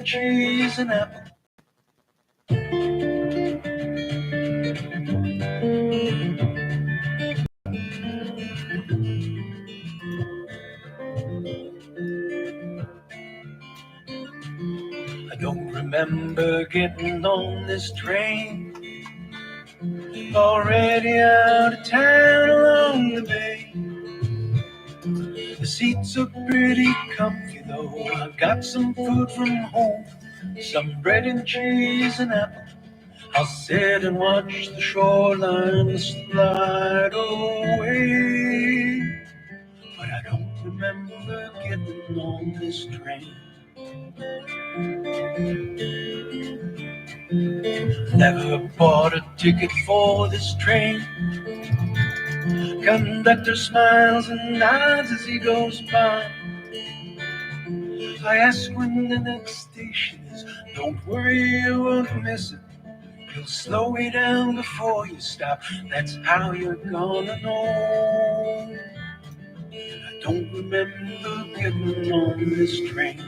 trees and apple. I don't remember getting on this train. Already out of town along the bay. The seats are pretty comfy though. I've got some food from home, some bread and cheese and apple. I'll sit and watch the shoreline slide away. But I don't remember getting on this train. Never bought a ticket for this train. Conductor smiles and nods as he goes by. I ask when the next station is. Don't worry, you won't miss it. He'll slow you down before you stop. That's how you're gonna know. I don't remember getting on this train.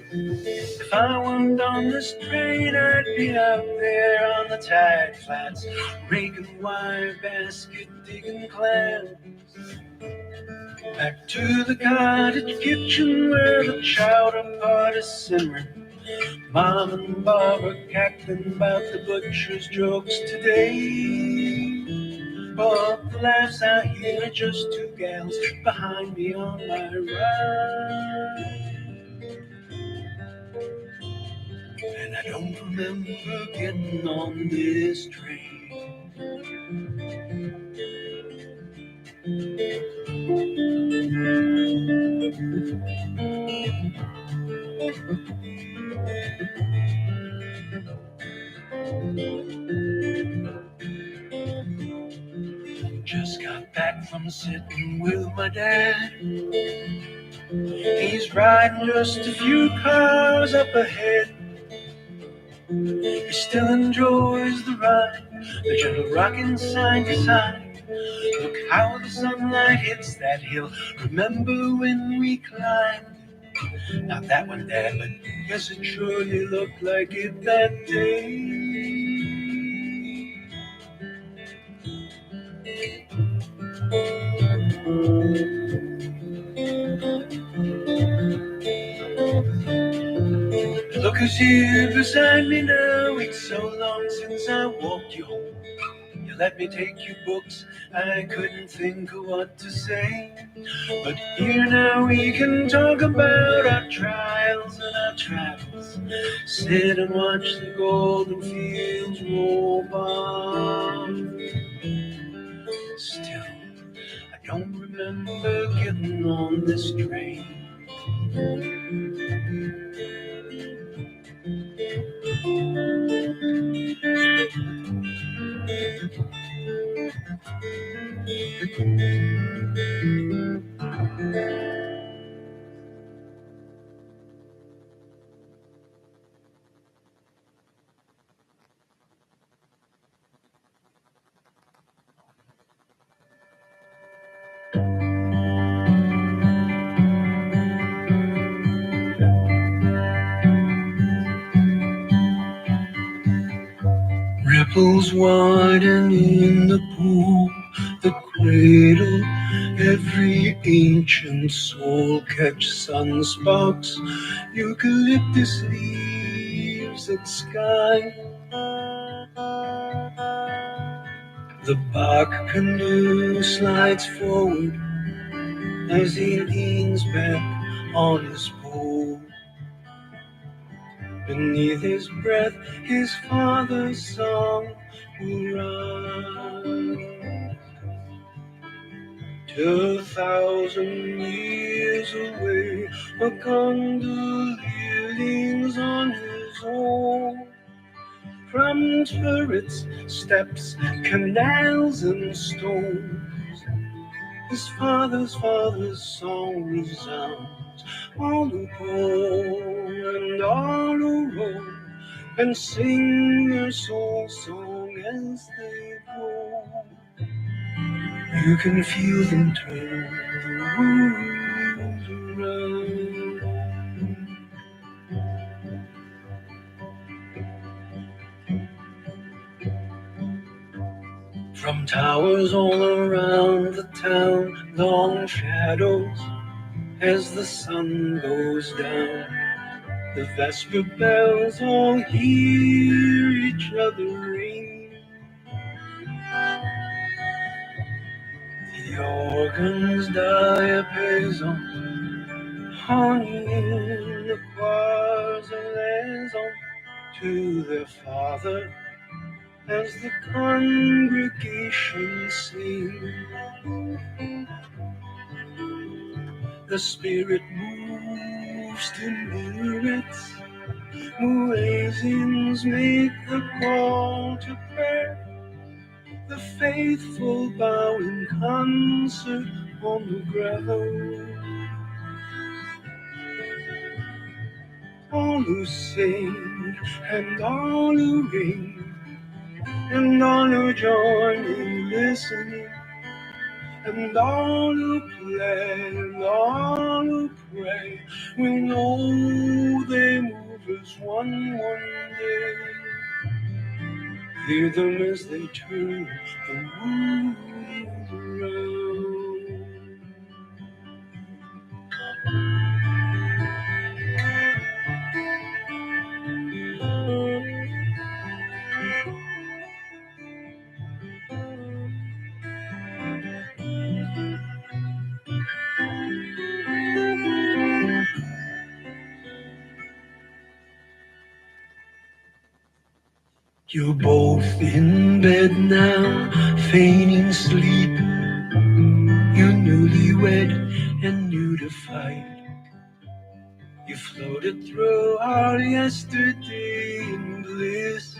If I weren't on this train, I'd be out there on the tide flats, raking wire basket, digging clams. Back to the cottage kitchen where the chowder pot is simmering. Mom and Bob are cackling about the butcher's jokes today. But the laughs I hear are just two gals behind me on my ride. And I don't remember getting on this train. Just got back from sitting with my dad. He's riding just a few cars up ahead. He still enjoys the ride, the gentle rocking side to side. Look how the sunlight hits that hill. Remember when we climbed? Not that one, Dad, but yes, it surely looked like it that day. Look who's here beside me now. It's so long since I walked you home. You let me take you books, I couldn't think of what to say. But here now we can talk about our trials and our travels. Sit and watch the golden fields roll by. Still, I don't remember getting on this train. Ripples widen in the pool, the cradle. Every ancient soul catch sunsparks, eucalyptus leaves and sky. The bark canoe slides forward as he leans back on his pole. Beneath his breath, his father's song will rise. 2,000 years away, a gondolier leans on his oar. From turrets, steps, canals, and stones, his father's song resounds all who go and all who roam and sing their soul song as they go. You can feel them turn around. From towers all around the town, long shadows as the sun goes down. The vesper bells all hear each other ring. The organ's diapason hanging in the choirs of liaison to their father as the congregation sings. The spirit moves to minarets, muezzins make the call to prayer. The faithful bow in concert on the ground. All who sing and all who ring and all who join in listening and all who play and all who pray will know they move as one day. Hear them as they turn the world around. You're both in bed now, feigning sleep. You're newlywed and new to fight. You floated through our yesterday in bliss.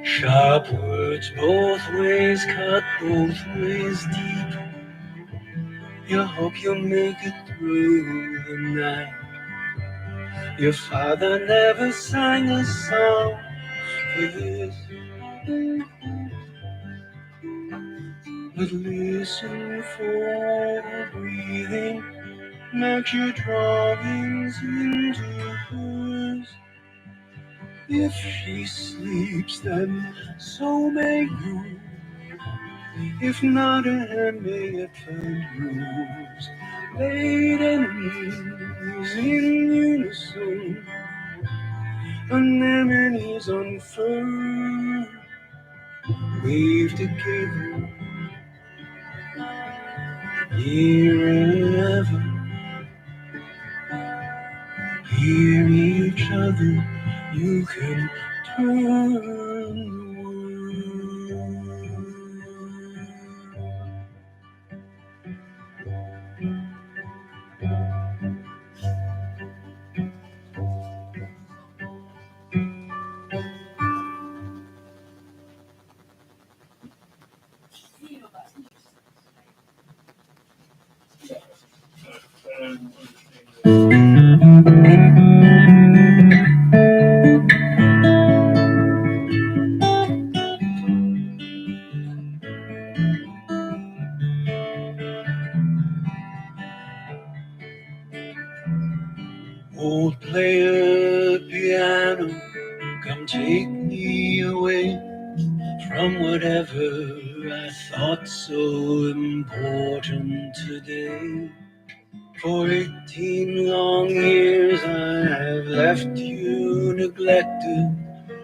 Sharp words both ways, cut both ways deep. You hope you'll make it through the night. Your father never sang a song for this, but listen for the breathing, match your drawings into hers. If she sleeps, then so may you. If not, a hand may yet find yours. Late enemies in unison, anemones unfurled, wave together, near and ever. Hear each other, you can turn the old player piano, come take me away from whatever I thought so important today. For 18 long years I have left you neglected,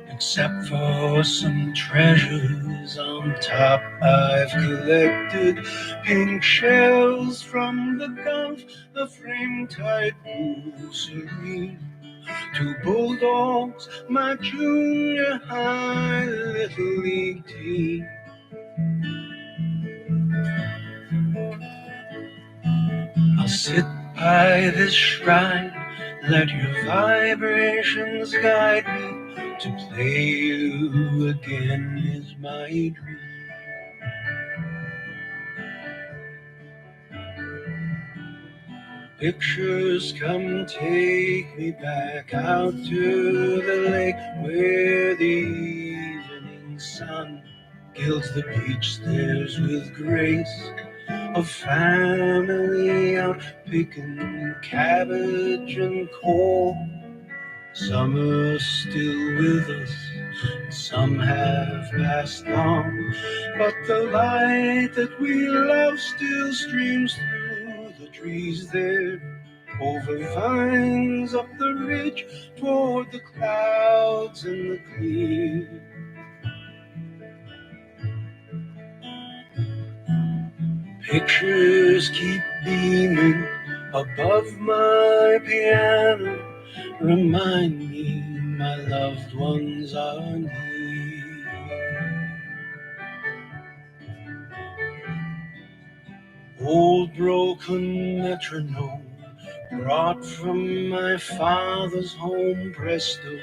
except for some treasures on top I've collected. Pink shells from the Gulf, a frame-tight blue serene. 2 bulldogs, my junior high little league team. I'll sit by this shrine, let your vibrations guide me. To play you again is my dream. Pictures come take me back out to the lake where the evening sun gilds the beach stairs with grace. A family out picking cabbage and coal, Some are still with us, some have passed on, but the light that we love still streams through the trees there, over vines up the ridge toward the clouds and the clear. Pictures keep beaming above my piano, remind me my loved ones are near. Old broken metronome brought from my father's home, presto,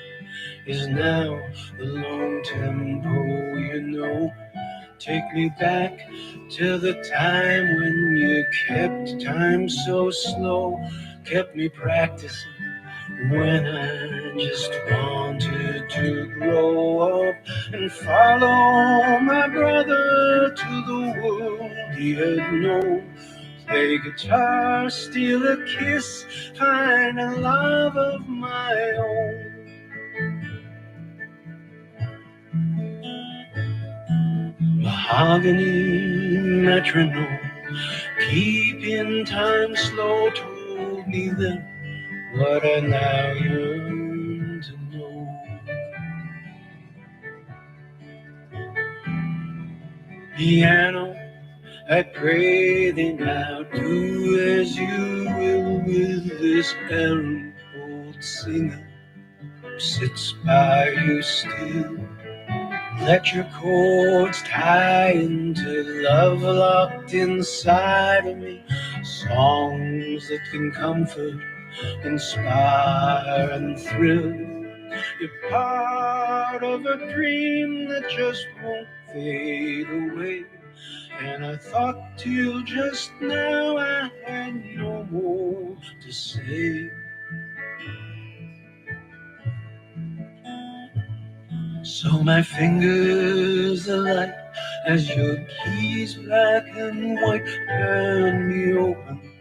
is now the long tempo, you know. Take me back to the time when you kept time so slow, kept me practicing when I just wanted to grow up and follow my brother to the world he had known. Play guitar, steal a kiss, find a love of my own. Mahogany metronome, keeping time slow, told me then what I now yearn to know. Piano, I pray thee now, do as you will with this errant old singer who sits by you still. Let your chords tie into love locked inside of me, songs that can comfort, inspire and thrill. You're part of a dream that just won't fade away, and I thought till just now I had no more to say. So my fingers alight as your keys black and white turn me open,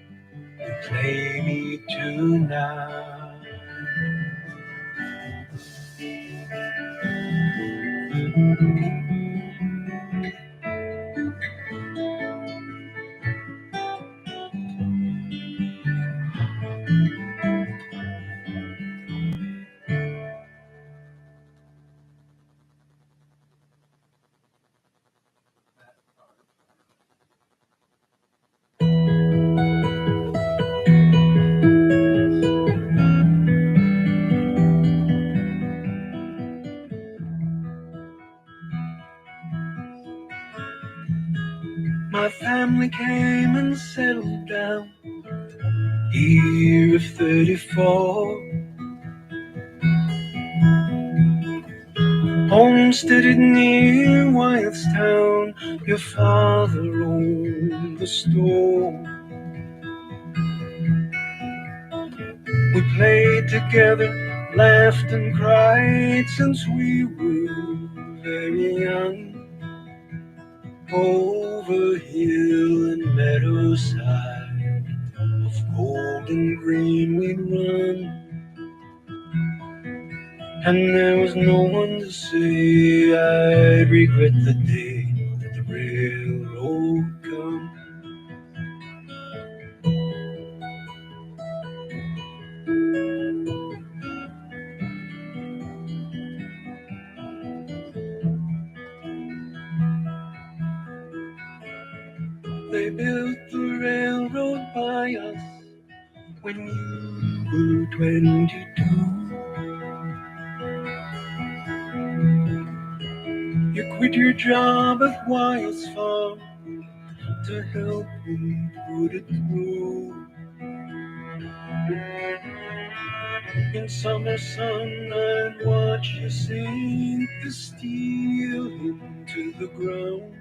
you play me tonight. My family came and settled down, year of 34. Homesteaded near Wyethstown, your father owned the store. We played together, laughed and cried since we were very young. Over hill and meadowside, of golden green we'd run, and there was no one to say I'd regret the day that the railroad come. They built the railroad by us when you were 22. You quit your job at Wyeth's farm to help me put it through. In summer sun, I'd watch you sink the steel into the ground.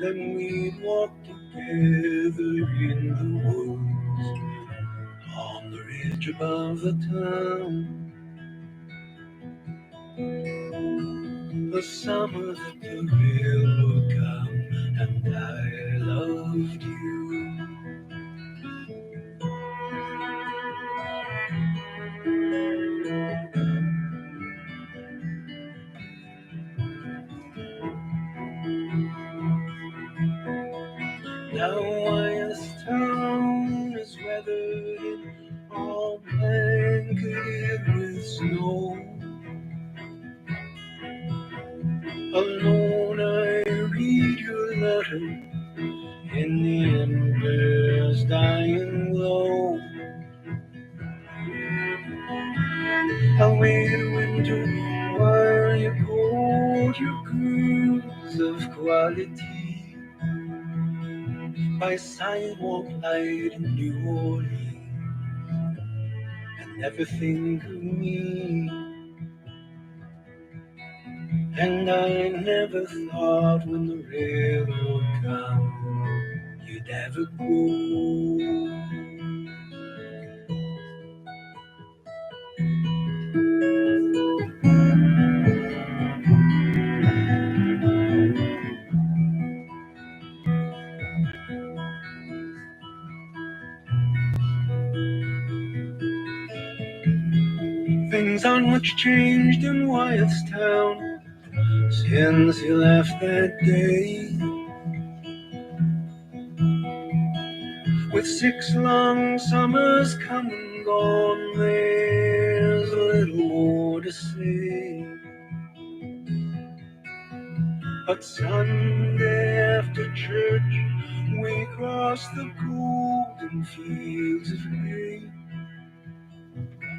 Then we'd walk together in the woods on the ridge above the town. The summer that the railroad come and I loved you. Now Wyeth's town is weathered in all blanketed with snow. Alone I read your letter in the embers dying low. I'll wait a winter while you coat your girls of quality by sidewalk light in New Orleans, and never think of me. And I never thought when the railroad come you'd ever go. Things aren't much changed in Wyeth's town since you left that day. With 6 long summers come and gone, there's a little more to say. But Sunday after church, we crossed the golden fields of hay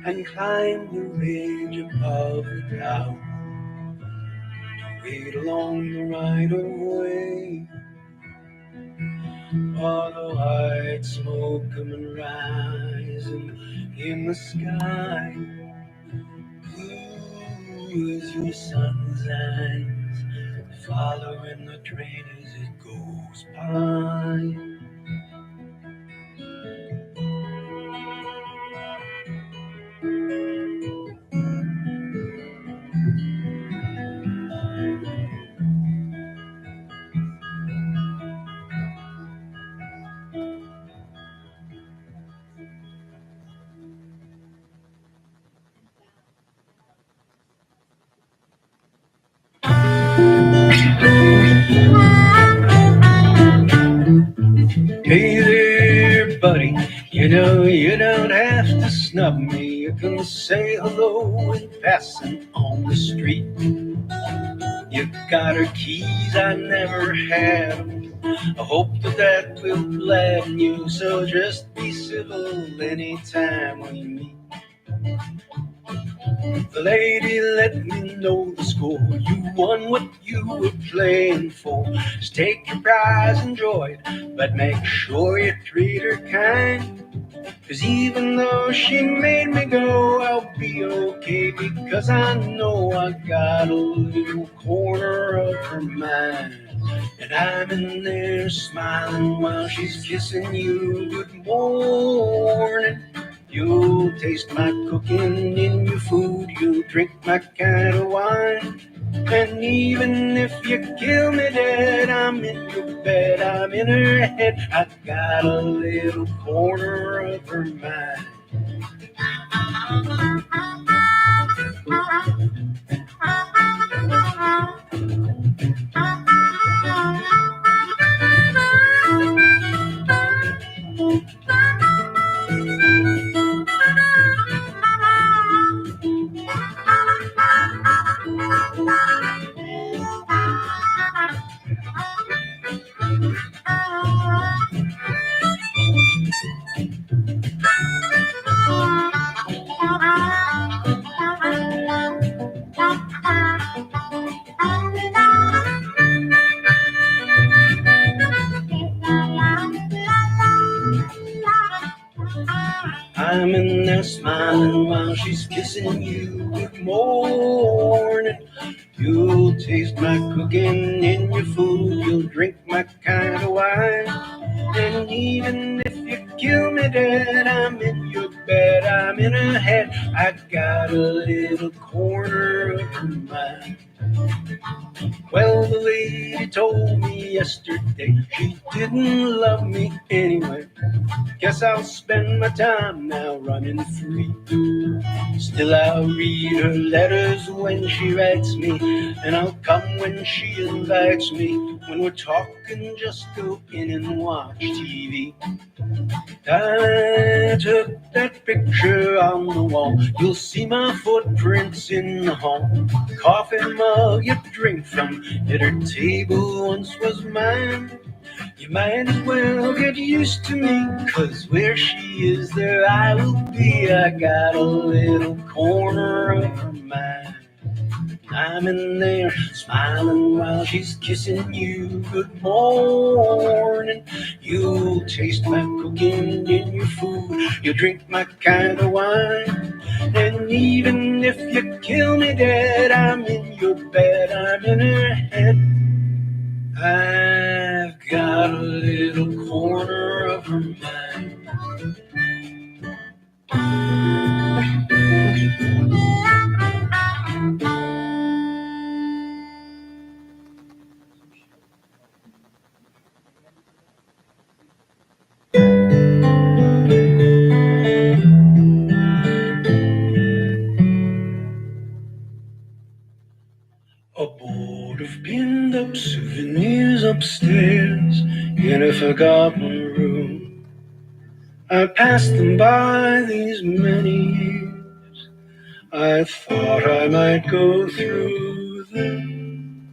and climbed the ridge above the town to wait along the right-of-way. All the white smoke coming rising in the sky, blue as your sun's eyes, following the train as it goes by. Hey there, buddy, you know you don't have to snub me. You can say hello in passing on the street. You got her keys, I never had 'em. I hope that will gladden you, so just be civil anytime we meet. The lady let me know the score. You won what you were playing for. Just take your prize, enjoy it, but make sure you treat her kind. 'Cause even though she made me go, I'll be okay, because I know I got a little corner of her mind. And I'm in there smiling while she's kissing you. Good morning. You'll taste my cooking in your food. You'll drink my kind of wine. And even if you kill me dead, I'm in your bed, I'm in her head. I got a little corner of her mind. I'm in there smiling while she's kissing you. Good morning. You'll taste my cooking in your food. You'll drink my kind of wine. And even if you kill me dead, I'm in your bed, I'm in her head. I got a little corner of her mind. Well, the lady told me yesterday she didn't love me anyway. Guess I'll spend my time now running free. Still I'll read her letters when she writes me, and I'll come when she invites me. When we're talking, just go in and watch TV. I took that picture on the wall. You'll see my footprints in the hall. Coffee mug you drink from at her table once was mine. You might as well get used to me, 'cause where she is, there I will be. I got a little corner of her mind. I'm in there smiling while she's kissing you. Good morning. You'll taste my cooking in your food. You'll drink my kind of wine. And even if you kill me dead, I'm in your bed, I'm in her head. I've got a little corner of her mind. A board of pinned up souvenirs upstairs in a forgotten room. I passed them by these many years. I thought I might go through them.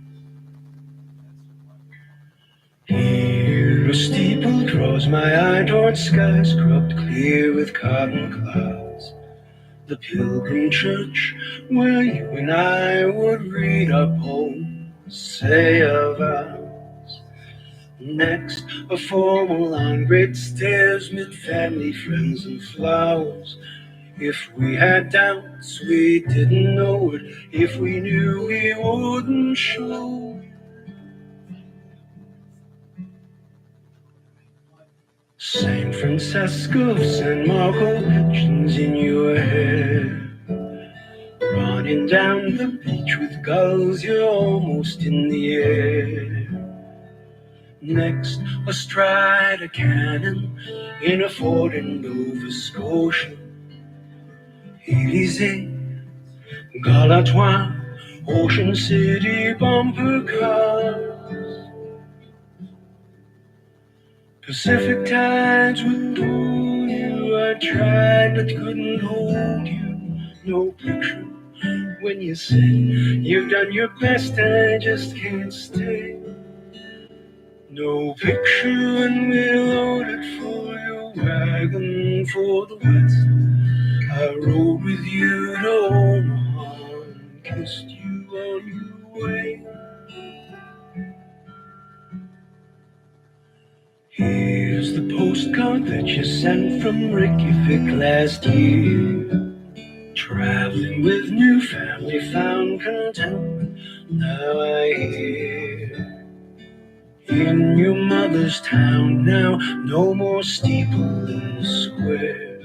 Here a steeple draws my eye towards sky scrubbed clear with cotton clouds. The pilgrim church where you and I would read our poems, say our vows. Next, a formal on great stairs, mid family, friends, and flowers. If we had doubts, we didn't know it. If we knew, we wouldn't show. St. Francesco, San Marco, pigeons in your hair. Running down the beach with gulls, you're almost in the air. Next, astride a cannon in a fort in Nova Scotia. Élysée, Galatois, Ocean City bumper cars. Pacific tides would pull you. I tried but couldn't hold you. No picture when you said you've done your best, I just can't stay. No picture when we loaded for your wagon for the West. I rode with you to Omaha and kissed you on your way. Here's the postcard that you sent from Reykjavik last year. Traveling with new family, found contentment, now I hear. In your mother's town now, no more steeple in the square.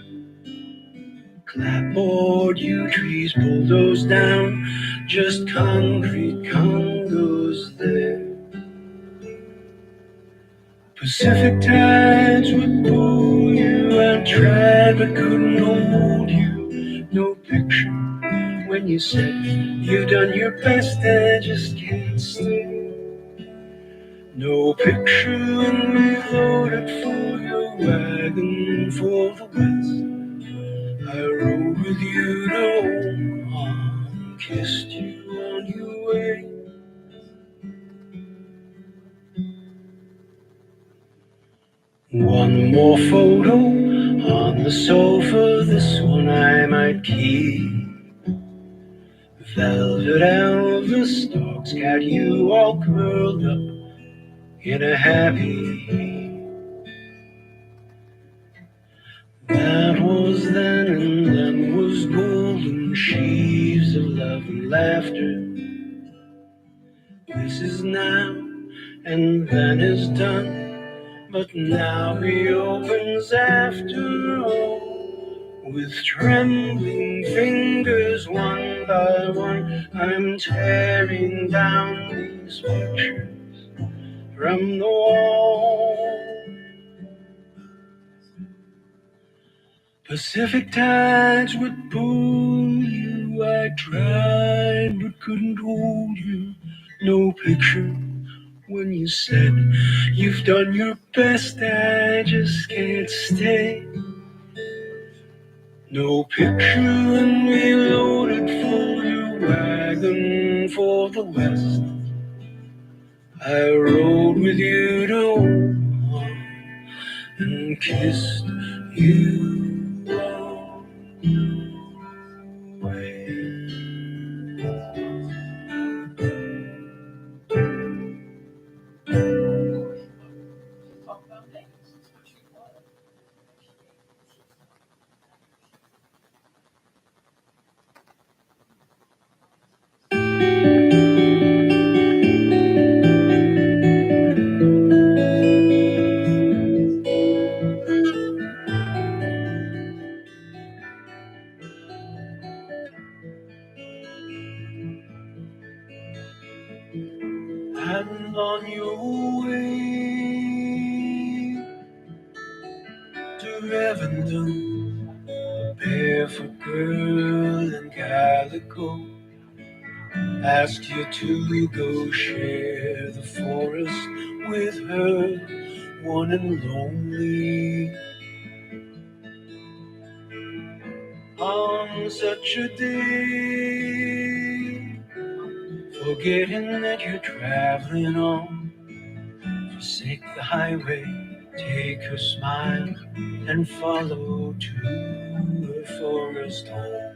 Clapboard, yew trees bulldozed down, just concrete condos there. Pacific tides would pull you, I tried but couldn't hold you. No picture when you said you've done your best, I just can't stay. No picture when we loaded for your wagon for the West. I rode with you to Omaha and kissed you on your way. One more photo on the sofa, this one I might keep. Velvet Elvis, dog's got you all curled up in a happy heap. That was then, and then was golden sheaves of love and laughter. This is now, and then is done, but now reopens after all. With trembling fingers, one by one, I'm tearing down these pictures from the wall. Pacific tides would pull you. I tried but couldn't hold you. No picture when you said you've done your best. I just can't stay. No picture when we loaded full your wagon for the west. I rode with you to Omaha and kissed you all the way. And on your way to Revendon, a barefoot girl in calico asked you to go share the forest with her, one and lonely. On such a day, forgetting that you're traveling on, forsake the highway, take her smile, and follow to her forest home.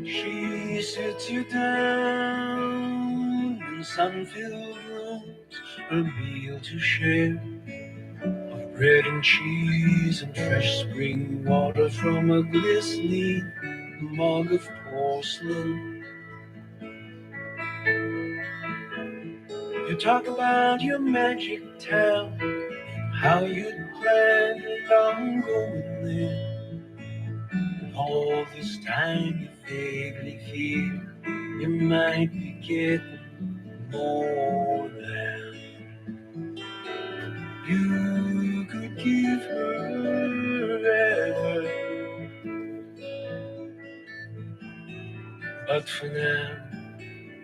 She sits you down in sun-filled rooms, a meal to share, of bread and cheese and fresh spring water from a glistening mug of porcelain. You talk about your magic town, how you'd planned on going there. And all this time you vaguely feel you might be getting more than you could give her ever. But for now,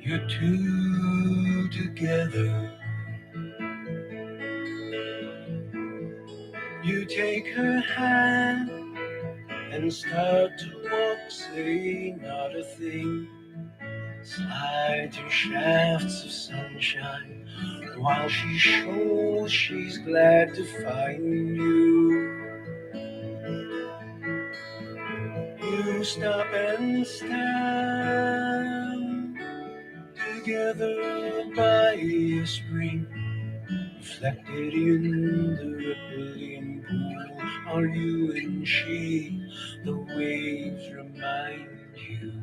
you're two together. You take her hand and start to walk, say not a thing. Slide through shafts of sunshine while she shows she's glad to find you. You stop and stand together by a spring, reflected in the rippling pool. Are you and she? The waves remind you.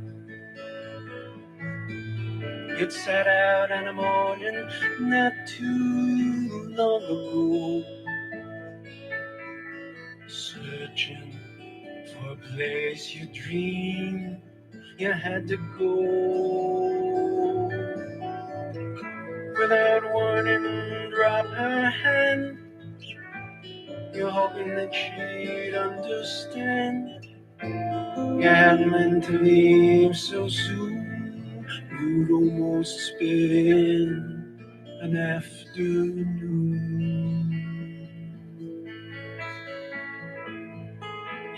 It set out on a morning not too long ago, searching for a place you dreamed you had to go. Without warning, drop her hand. You're hoping that she'd understand. You hadn't meant to leave so soon. You'd almost spend an afternoon.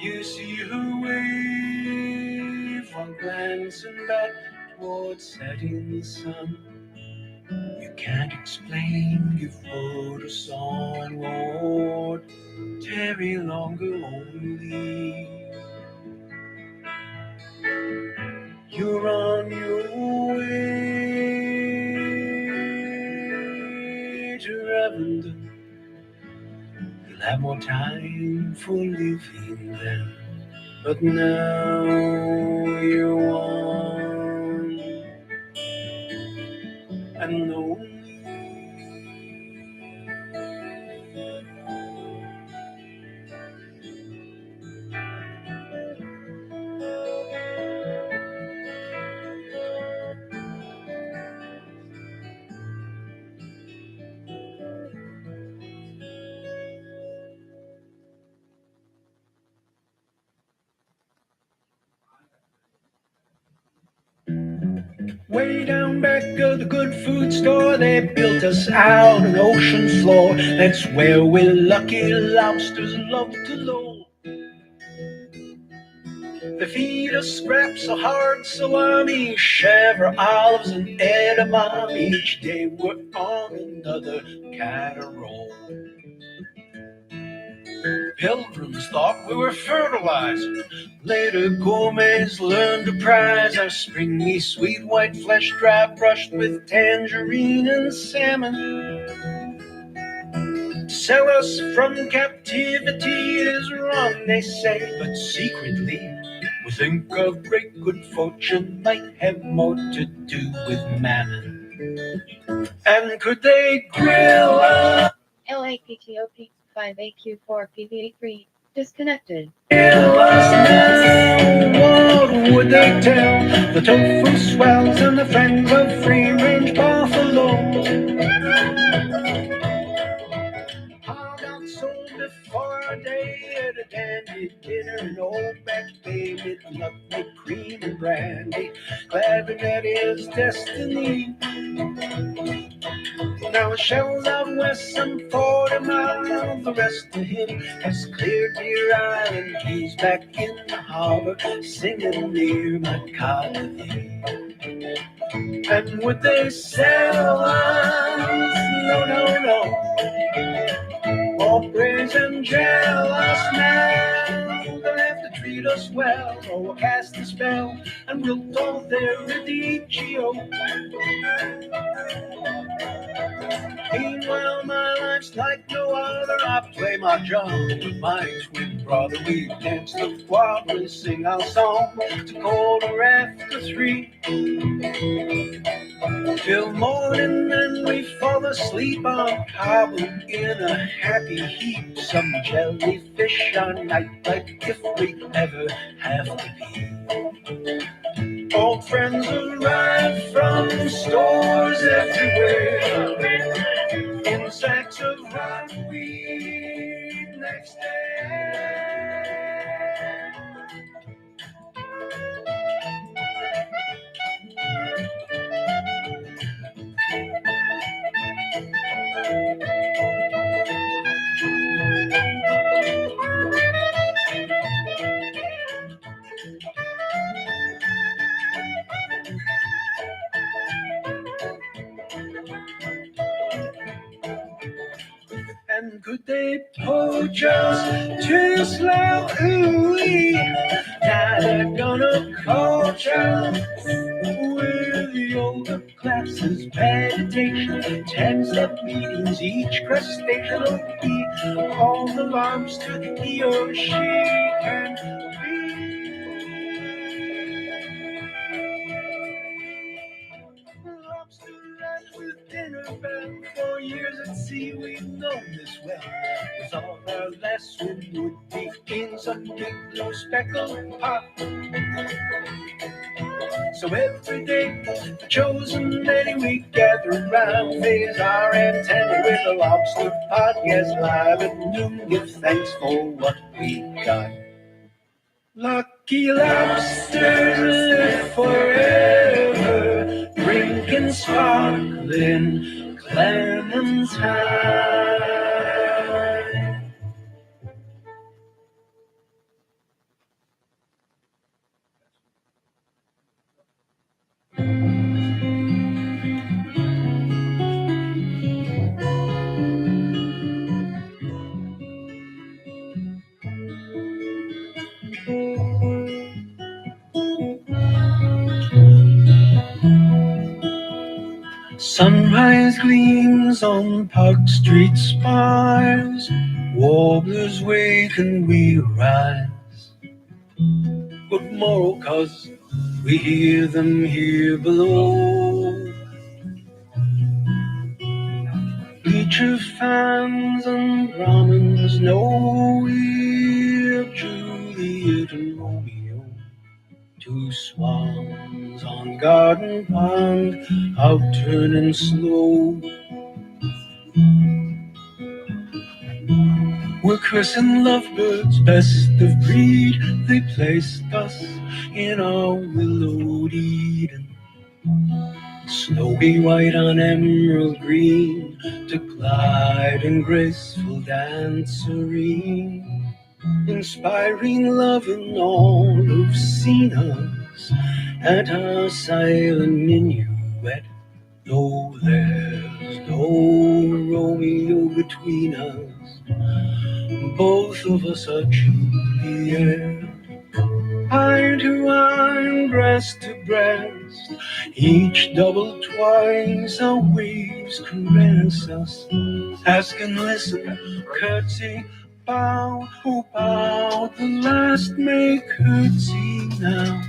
You see her wave while glancing back towards setting sun. You can't explain, give word a song, Lord, tarry longer only. You're on your way to Ravenden. You'll have more time for living then, but now you're one and lonely. Way down back of the good food store, they built us out an ocean floor. That's where we lucky lobsters love to loll. They feed us scraps of hard salami, chèvre, olives, and edamame. Each day we're on another casserole. Pilgrims thought we were fertilizer. Later gourmets learned to prize our springy, sweet white flesh, dry brushed with tangerine and salmon. To sell us from captivity is wrong, they say, but secretly we think a great good fortune might have more to do with mammon. And could they grill us? LAPTOP 5AQ4PV3 disconnected. Grill us now, what would they tell the tofu swells and the friends of free-range buffalo? I got sold before a day at a dandy dinner in Old Back Bay with nutmeg, cream, and brandy. Glad that is destiny. Now Shell's out west some 40 miles. The rest of him has cleared Deer Island. He's back in the harbor singing near my cottage. And would they sell us? No, no, no. All praise and jealous now. They'll have to treat us well, or we'll cast a spell, and we'll toll their religio. Meanwhile, my life's like no other. I play my drum with my twin brother. We dance the quadrille and sing our song to quarter after 3. Till morning, then we fall asleep on cobble in a happy heap. Some jellyfish on night, like if we ever have to be. Old friends arrive from stores everywhere in sacks of rotten weed next day. And could they poach us too slow? Ooh-wee. Now they're gonna coach us with the older classes, meditation, 10-step meetings, each crustacean will be all the lobster he or she can be. Lobster lunch with dinner bell. For years at sea we've known this well. With all our last swim would be in some big blue speckled pot. So every day, the chosen many we gather around, phase our antenna with a lobster pot. Yes, live at noon, give thanks for what we got. Lucky lobsters live forever, drinking sparkling clementine. Sunrise gleams on Park Street spires, warblers wake and we rise. But more, 'cause we hear them here below. Preacher fans and Brahmins know we're Juliet and Romeo. Two swans on garden pond, out turning slow. We're cursing lovebirds, best of breed. They placed us in our willowed Eden. Snowy white on emerald green, to glide in graceful dance serene, inspiring love in all who've seen us at our silent minuet. No, there's no Romeo between us, both of us are Juliet. Eye to eye, breast to breast, each double twice our waves caress us. Ask and listen, curtsy, bow, who bow the last may curtsy now.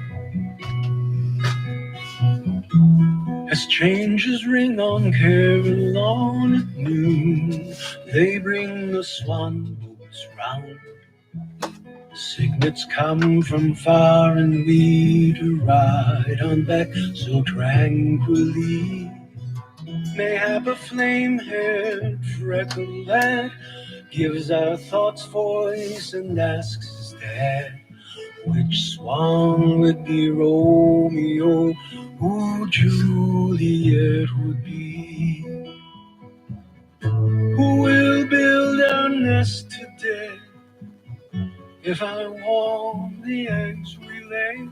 As changes ring on Caroline at noon, they bring the swan boats round. Cygnets come from far and we to ride on back so tranquilly. Mayhap a flame-haired freckle lad gives our thoughts voice and asks his dad, which swan would be Romeo, who Juliet would be? Who will build our nest today? If I want the eggs we lay,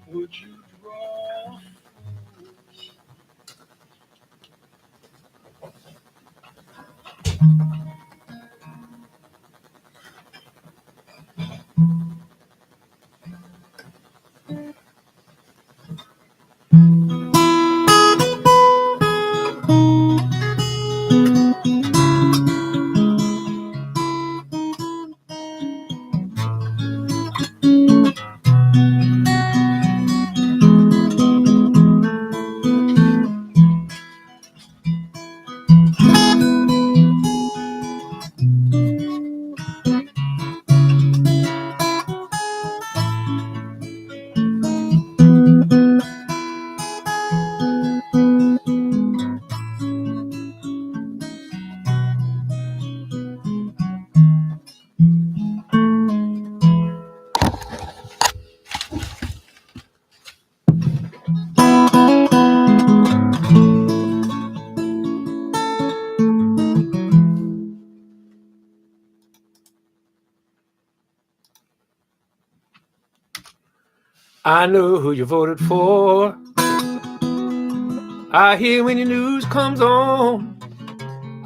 would you draw? I know who you voted for. I hear when your news comes on.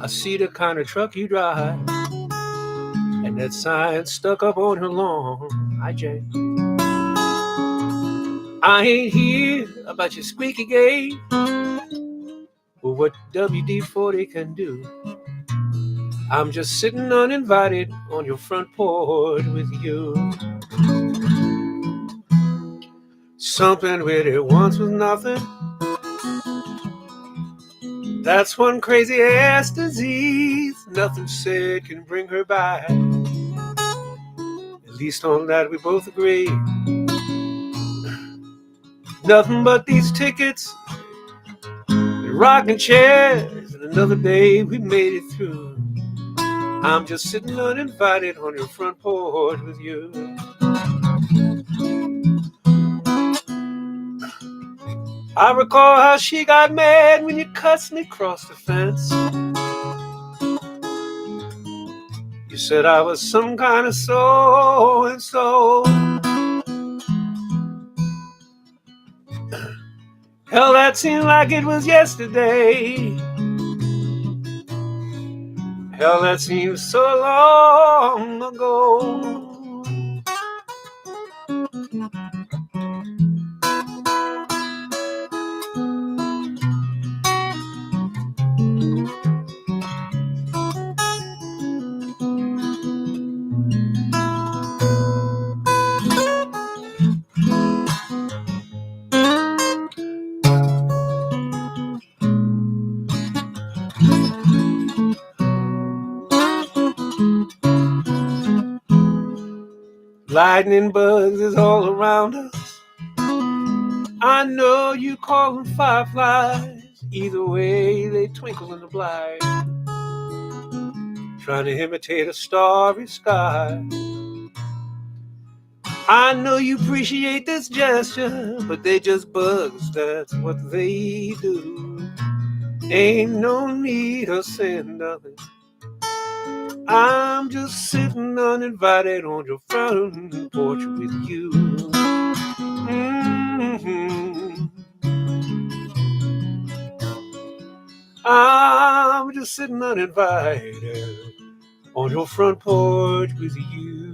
I see the kind of truck you drive, and that sign stuck up on her lawn. Hi, Jay. I ain't here about your squeaky gate or what WD-40 can do. I'm just sitting uninvited on your front porch with you. Something where there once was nothing. That's one crazy ass disease. Nothing said can bring her back. At least on that we both agree. Nothing but these tickets, and rocking chairs, and another day we made it through. I'm just sitting uninvited on your front porch with you. I recall how she got mad when you cussed me across the fence. You said I was some kind of so-and-so. Hell, that seemed like it was yesterday. Hell, that seems so long ago. Lightning bugs is all around us. I know you call them fireflies. Either way, they twinkle in the blind, trying to imitate a starry sky. I know you appreciate this gesture, but they just bugs, that's what they do. Ain't no need of saying nothing. I'm just sitting uninvited on your front porch with you. Mm-hmm. I'm just sitting uninvited on your front porch with you.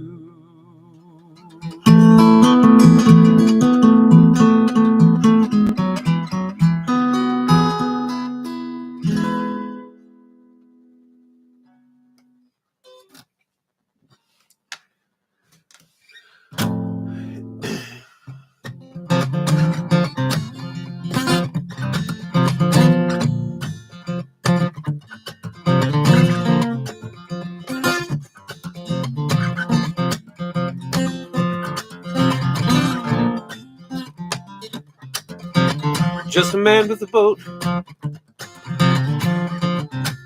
Just a man with a boat.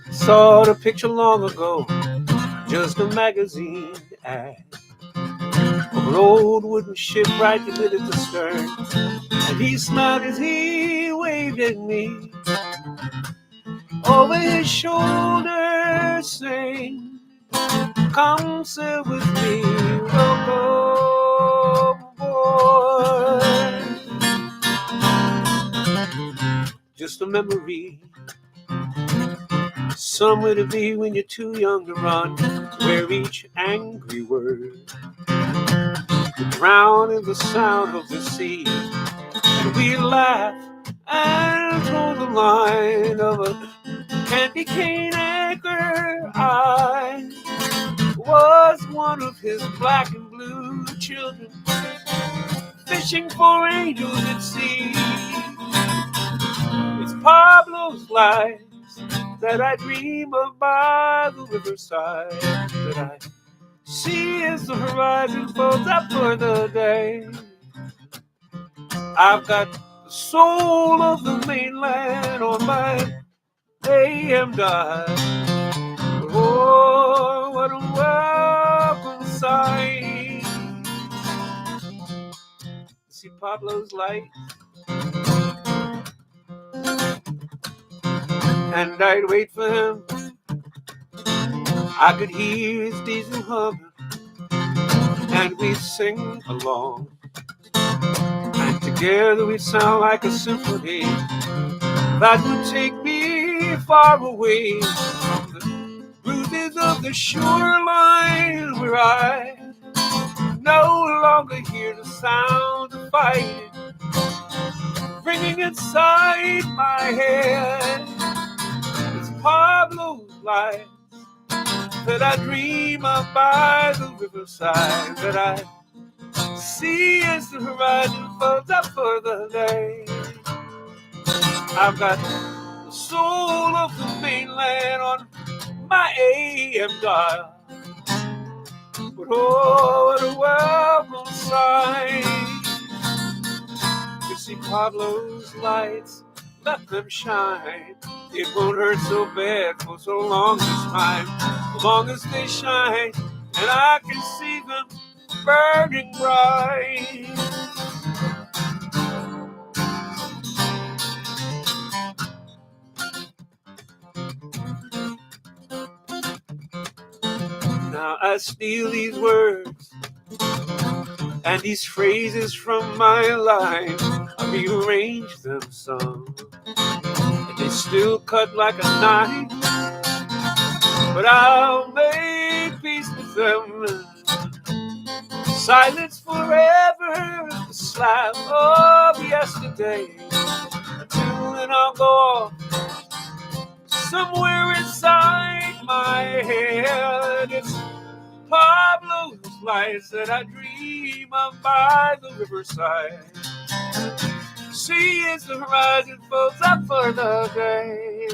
Saw the picture long ago. Just a magazine ad of an old wooden ship brightly lit at the stern. And he smiled as he waved at me. Over his shoulder, saying, "Come sail with me, welcome aboard." Just a memory, somewhere to be when you're too young to run, where each angry word would drown in the sound of the sea. And we laugh and throw the line of a candy cane anchor. I was one of his black and blue children, fishing for angels at sea. It's Pablo's lights that I dream of by the riverside, that I see as the horizon folds up for the day. I've got the soul of the mainland on my AM dial. Oh, what a welcome sight. See Pablo's light, and I'd wait for him. I could hear his diesel humming, and we'd sing along. And together we'd sound like a symphony that would take me far away from the bruises of the shoreline, where I no longer hear the sound of fighting ringing inside my head. It's Pablo's lights that I dream of by the riverside, that I see as the horizon folds up for the day. I've got the soul of the mainland on my AM dial. But oh, what a welcome sight. You see Pablo's lights, let them shine. It won't hurt so bad for so long this time, as long as they shine, and I can see them burning bright. Now I steal these words and these phrases from my life. I rearrange them some, and they still cut like a knife, but I'll make peace with them. Silence forever, the slap of yesterday. Until then I'll go off somewhere inside my head. It's Pablo's lights that I dream of by the riverside. See as the horizon folds up for the day.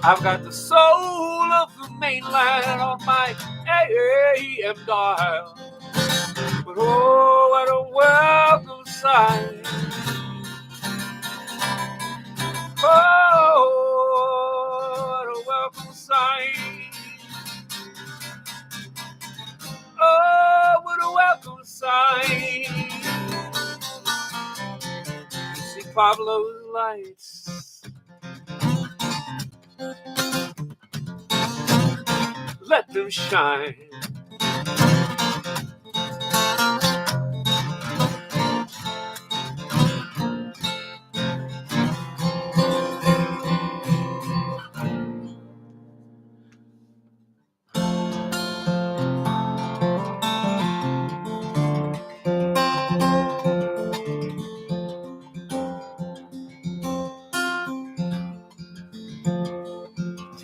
I've got the soul of the mainland on my AM dial. But oh, what a welcome sight. Oh, what a welcome sight. Oh, what a Pablo's lights. Let them shine.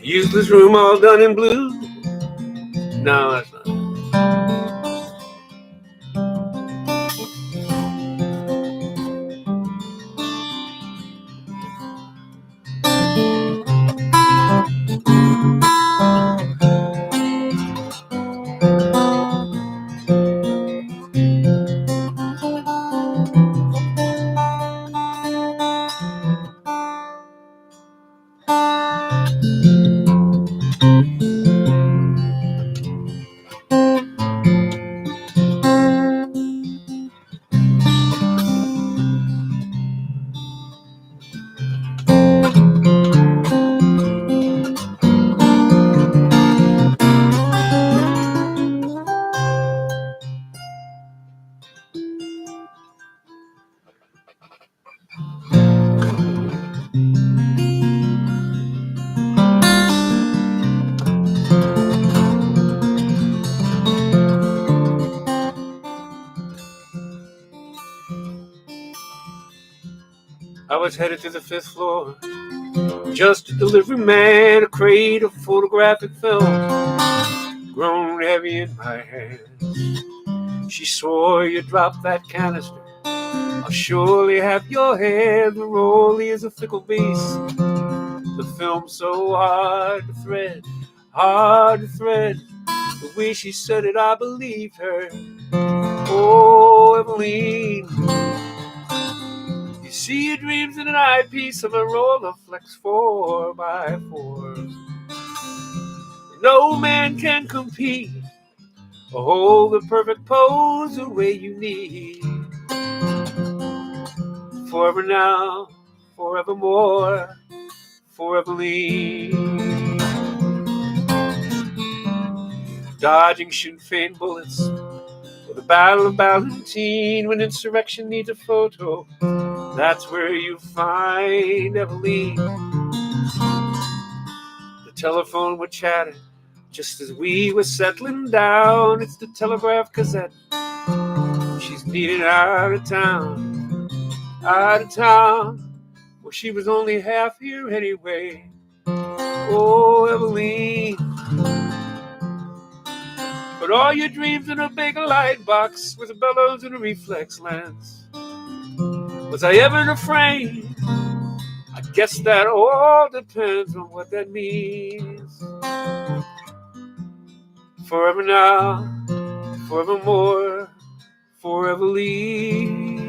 Useless room all done in blue. No, that's not. I was headed to the 5th floor, just a delivery man, a crate of photographic film, grown heavy in my hands. She swore you dropped that canister, I'll surely have your head. The rollie is a fickle beast, the film so hard to thread, hard to thread. The way she said it, I believed her. Oh, Eveline, you see your dreams in an eyepiece of a Rolleiflex 4x4. No man can compete or hold the perfect pose the way you need. Forever now, forevermore, foreverly. Dodging Sinn Féin bullets for the Battle of Valentine. When insurrection needs a photo, that's where you find Eveline. The telephone would chatter just as we were settling down. It's the Telegraph Gazette. She's needed out of town, out of town. Well, she was only half here anyway. Oh, Eveline. Put all your dreams in a big light box with a bellows and a reflex lens. Was I ever in a frame? I guess that all depends on what that means. Forever now, forevermore, foreverly.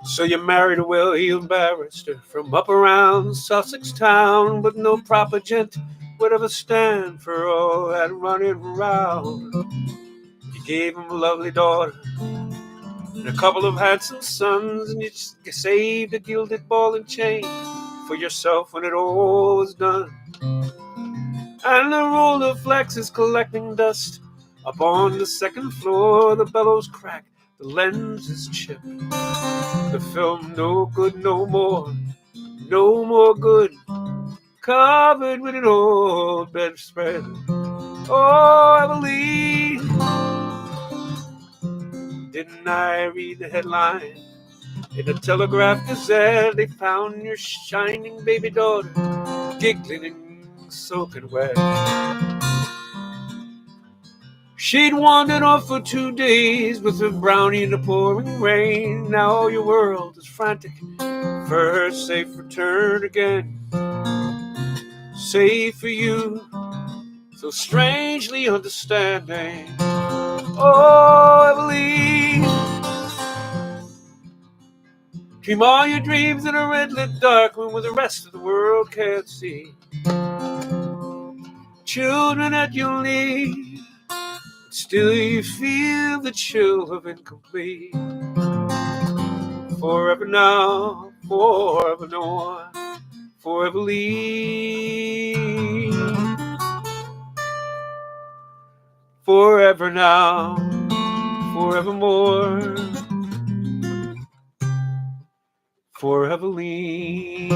So you married a well-heeled barrister from up around Sussex town, but no proper gent would ever stand for all that running around. You gave him a lovely daughter and a couple of handsome sons, and you saved a gilded ball and chain for yourself when it all was done. And the Rolleiflex is collecting dust up on the 2nd floor. The bellows crack, the lens is chipped. The film no good no more, no more good. Covered with an old bedspread. Oh, Eveline, didn't I read the headline in the Telegraph Gazette? They found your shining baby daughter, giggling and soaking wet. She'd wandered off for 2 days with a brownie in the pouring rain. Now all your world is frantic for her safe return again. Safe for you, so strangely understanding. Oh, Eveline, Dream all your dreams in a red-lit dark room where the rest of the world can't see. Children at your knee, still you feel the chill of incomplete. Forever now, forever no, forever leave. Forever now, forevermore, forever leave.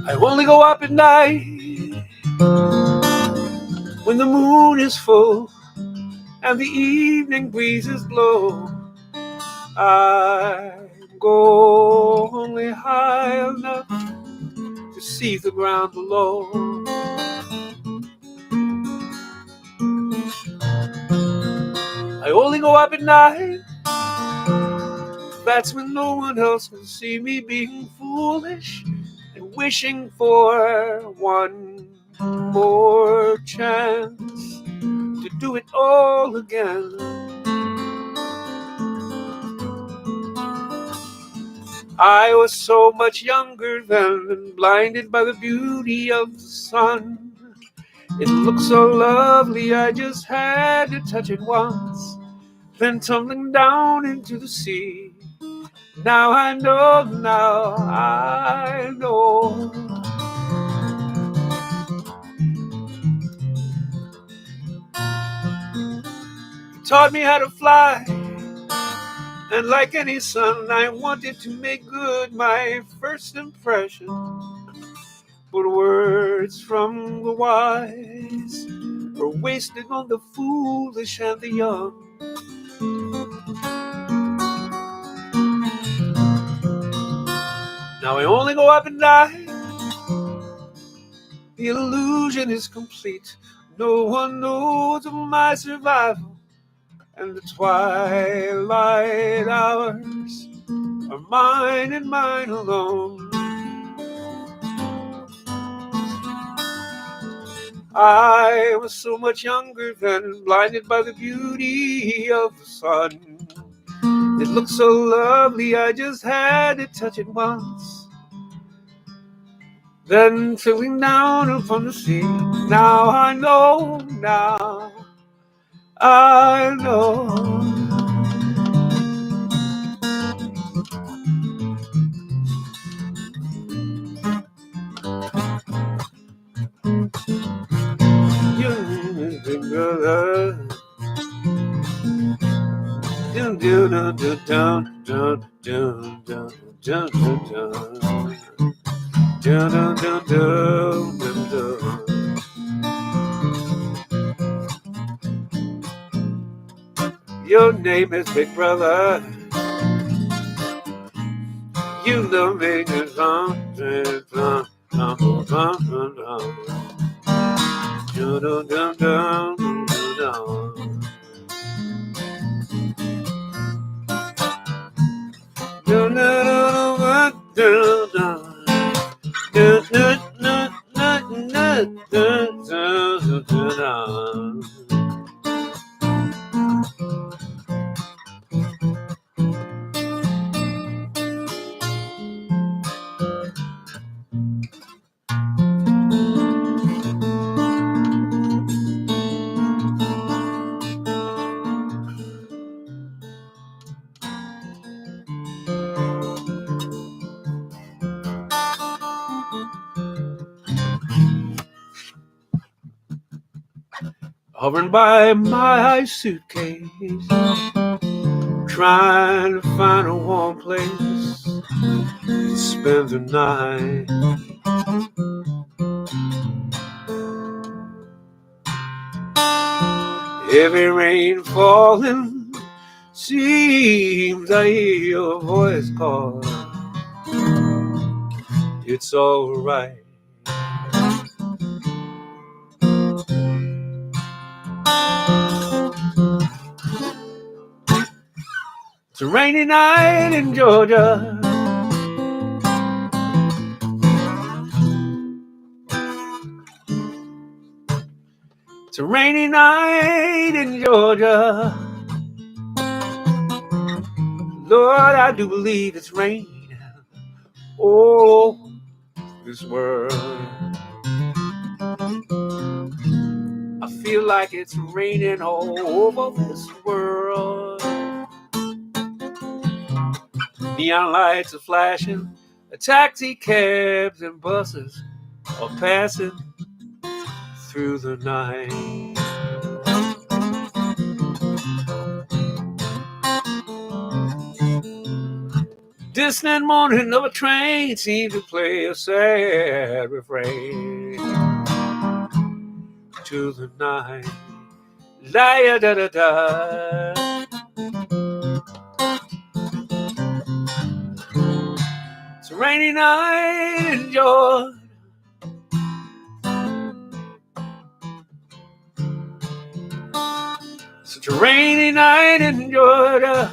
I only go up at night when the moon is full and the evening breezes blow. I go only high enough to see the ground below. I only go up at night, that's when no one else can see me being foolish and wishing for one more chance to do it all again. I was so much younger then and blinded by the beauty of the sun. It looked so lovely, I just had to touch it once, then tumbling down into the sea. Now I know, now I know. He taught me how to fly, and like any son, I wanted to make good my first impression. But words from the wise are wasted on the foolish and the young. Now I only go up at night, the illusion is complete. No one knows of my survival, and the twilight hours are mine and mine alone. I was so much younger then, blinded by the beauty of the sun. It looked so lovely, I just had to touch it once, then filling down upon the sea. Now I know, now I know. You big brother. Dun dun dun dun dun dun dun dun dun dun dun dun. Your name is Big Brother. You love me just hovering by my suitcase, trying to find a warm place to spend the night. Heavy rain falling, seems I hear your voice call. It's all right. It's a rainy night in Georgia. It's a rainy night in Georgia. Lord, I do believe it's raining all over this world. I feel like it's raining all over this world. Neon lights are flashing, taxi cabs and buses are passing through the night. Distant moaning of a train seems to play a sad refrain to the night. La da da da. It's a rainy night in Georgia. Such a rainy night in Georgia.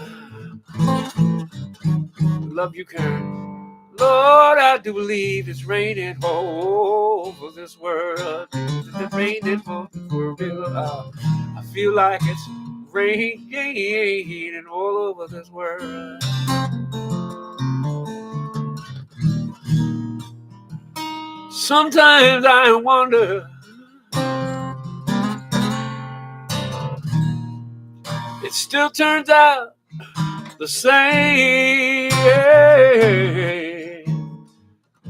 Love you, Karen. Lord, I do believe it's raining all over this world. It's raining for this world. I feel like it's raining all over this world. Sometimes I wonder, it still turns out the same.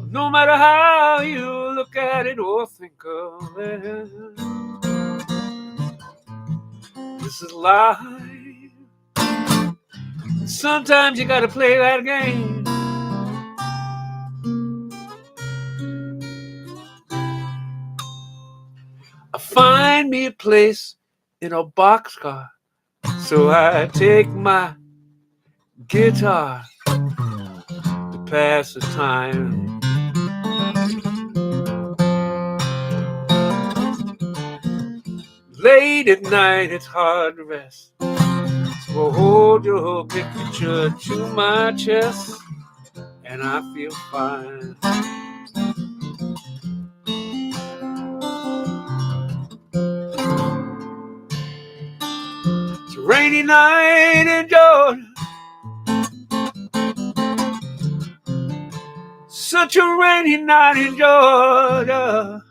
No matter how you look at it or think of it, this is life. Sometimes you gotta play that game. I find me a place in a boxcar, so I take my guitar to pass the time. Late at night, it's hard to rest, so hold your picture to my chest, and I feel fine. It's a rainy night in Georgia. Such a rainy night in Georgia.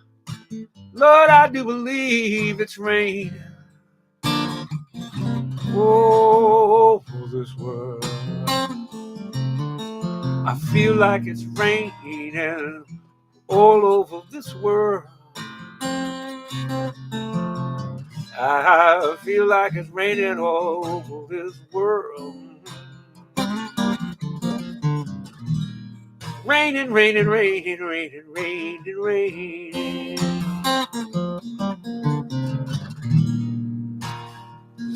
Lord, I do believe it's rain all over this world. I feel like it's raining all over this world. I feel like it's raining all over this world. Raining, raining, raining, raining, raining, raining.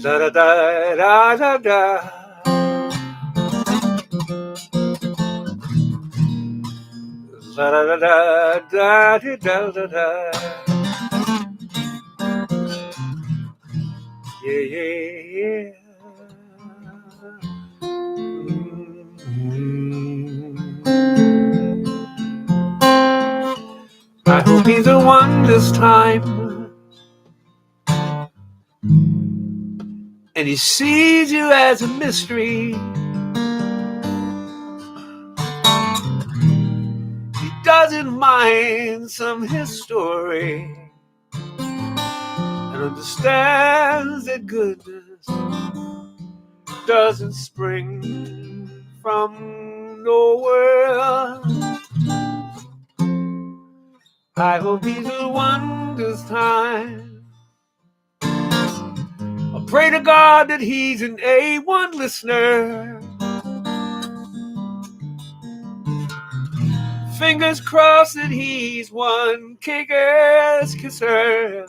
Da da da da da da. Da da da da da da da da. Yeah, yeah, yeah. I hope he's the one this time, and he sees you as a mystery. He doesn't mind some history and understands that goodness doesn't spring from nowhere. I hope he's the one this time, a Pray to God that he's an A1 listener. Fingers crossed that he's one kick-ass kisser.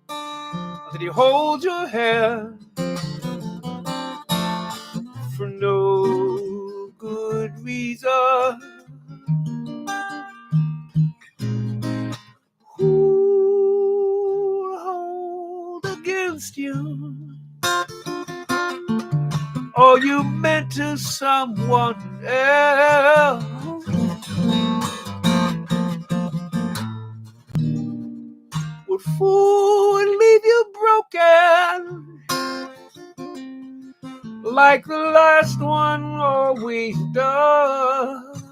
That he holds your hand for no good reason. Who'll hold against you all you meant to someone else? Would fool and leave you broken like the last one always does.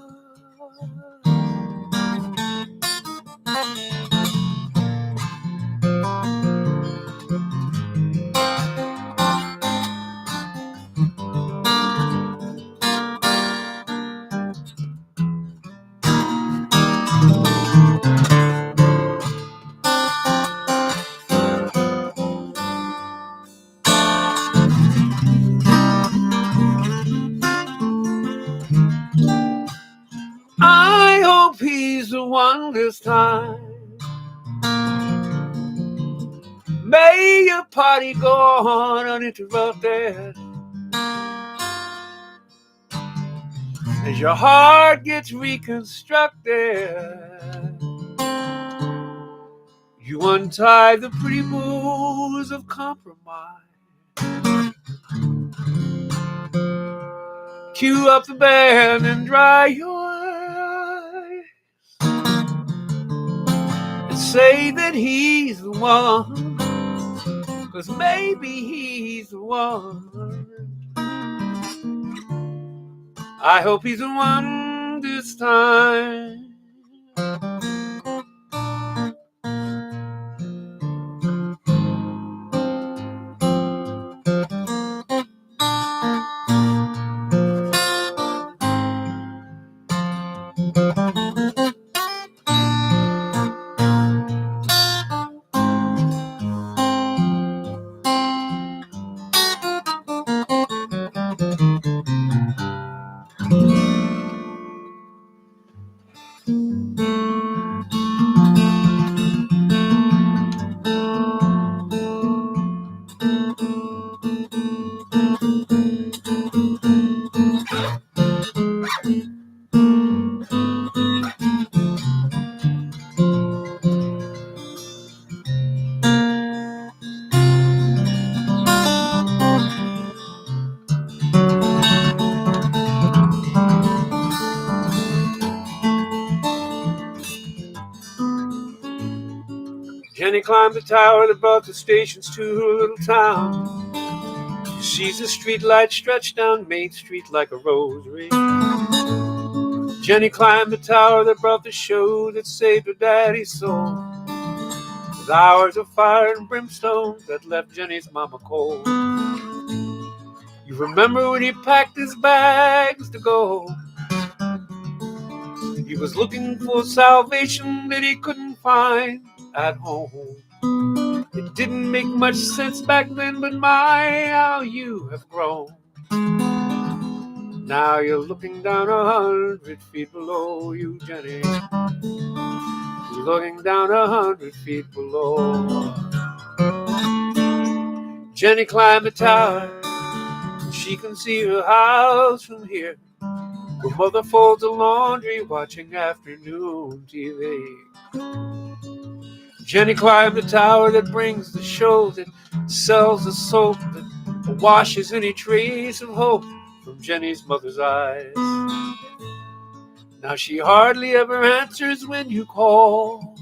I hope he's the one this time. May your party go on uninterrupted as your heart gets reconstructed. You untie the pretty moves of compromise. Cue up the band and dry your eyes and say that he's the one, 'cause maybe he's the one. I hope he's the one this time. Jenny climbed the tower that brought the stations to her little town. She sees the street light stretched down Main Street like a rosary. Jenny climbed the tower that brought the show that saved her daddy's soul. With hours of fire and brimstone that left Jenny's mama cold. You remember when he packed his bags to go? He was looking for salvation that he couldn't find at home. It didn't make much sense back then, but my, how you have grown. Now you're looking down 100 feet below you, Jenny. You're looking down 100 feet below. Jenny climbed the tower. She can see her house from here. Her mother folds the laundry, watching afternoon TV. Jenny climbed the tower that brings the show, that sells the soap, that washes any trace of hope from Jenny's mother's eyes. Now she hardly ever answers when you call.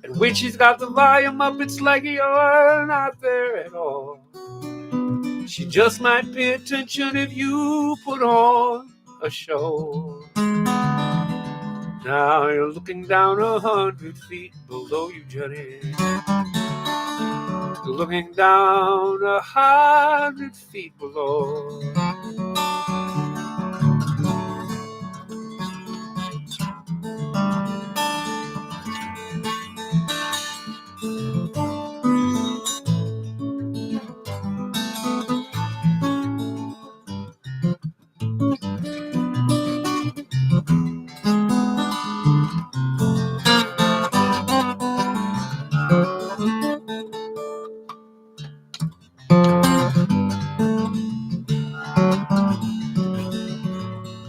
And when she's got the volume up, it's like you're not there at all. She just might pay attention if you put on a show. Now you're looking down 100 feet below you, Jenny. You're looking down 100 feet below.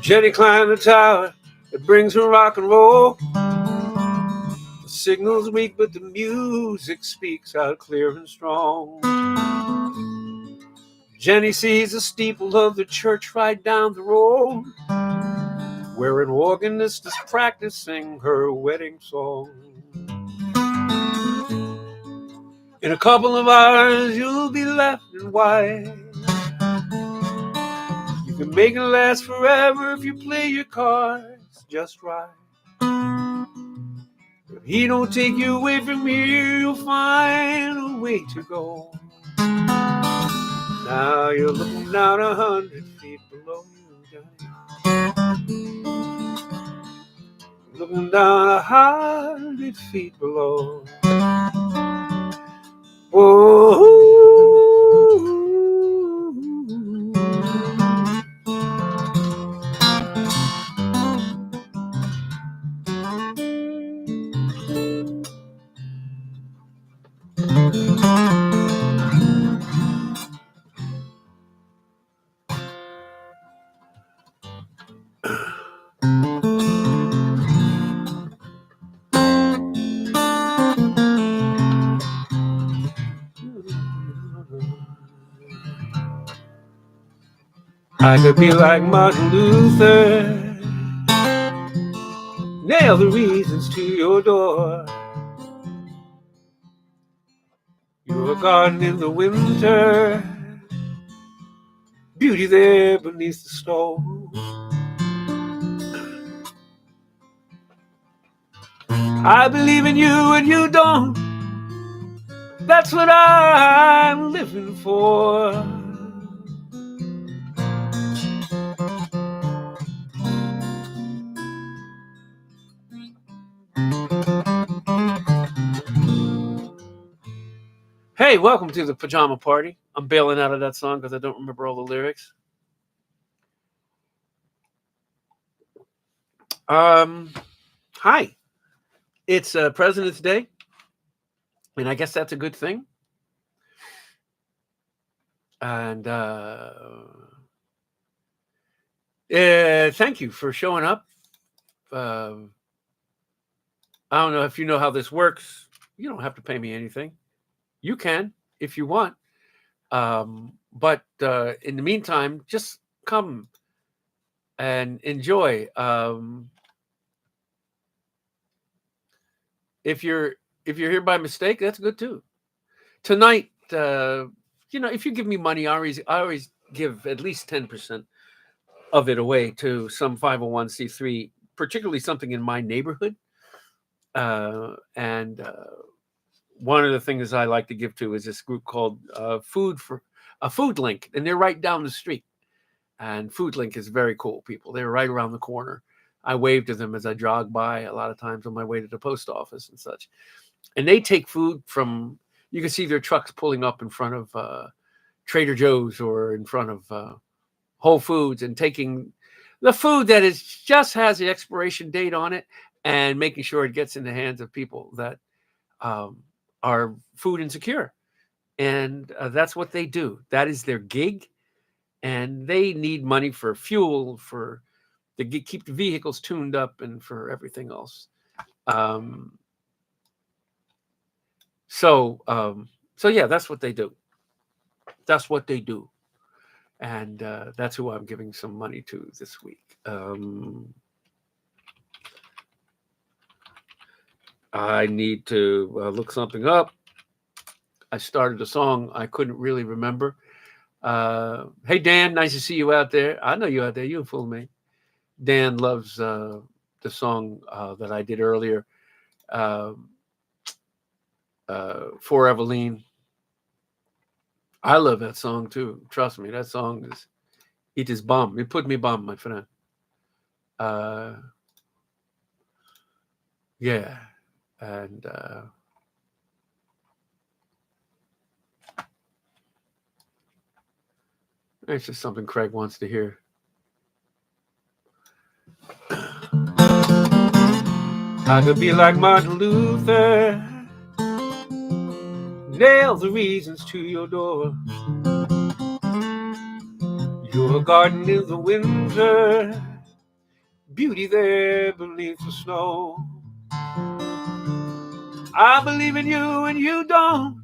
Jenny climbed the tower that brings her rock and roll. The signal's weak, but the music speaks out clear and strong. Jenny sees the steeple of the church right down the road, where an organist is practicing her wedding song. In a couple of hours, you'll be left in white. You can make it last forever if you play your cards just right. If he don't take you away from here, you'll find a way to go. Now you're looking down 100 feet below you, Johnny. Looking down 100 feet below. Whoa. I could be like Martin Luther, nail the reasons to your door. You're a garden in the winter, beauty there beneath the snow. I believe in you and you don't. That's what I'm living for. Hey, welcome to the Pajama Party. I'm bailing out of that song because I don't remember all the lyrics. Hi. It's President's Day, and I guess that's a good thing. And thank you for showing up. I don't know if you know how this works. You don't have to pay me anything. You can if you want. But in the meantime, just come and enjoy. If you're here by mistake, that's good too. Tonight, if you give me money, I always give at least 10% of it away to some 501c3, particularly something in my neighborhood. And one of the things I like to give to is this group called Food Link, and they're right down the street. And Food Link is very cool people. They're right around the corner. I wave to them as I jog by a lot of times on my way to the post office and such. And they take food from, you can see their trucks pulling up in front of Trader Joe's or in front of Whole Foods, and taking the food that just has the expiration date on it and making sure it gets in the hands of people that are food insecure. And that's what they do. That is their gig. And they need money for fuel, to keep the vehicles tuned up, and for everything else. So yeah, that's what they do. That's what they do. And that's who I'm giving some money to this week. I need to look something up. I started a song I couldn't really remember. Hey, Dan, nice to see you out there. I know you out there. You fool me. Dan loves the song that I did earlier, For Eveline. I love that song too. Trust me, that song is bomb. It put me bomb, my friend. Yeah, and it's just something Craig wants to hear. I could be like Martin Luther, nail the reasons to your door. You're a garden in the winter, beauty there beneath the snow. I believe in you and you don't.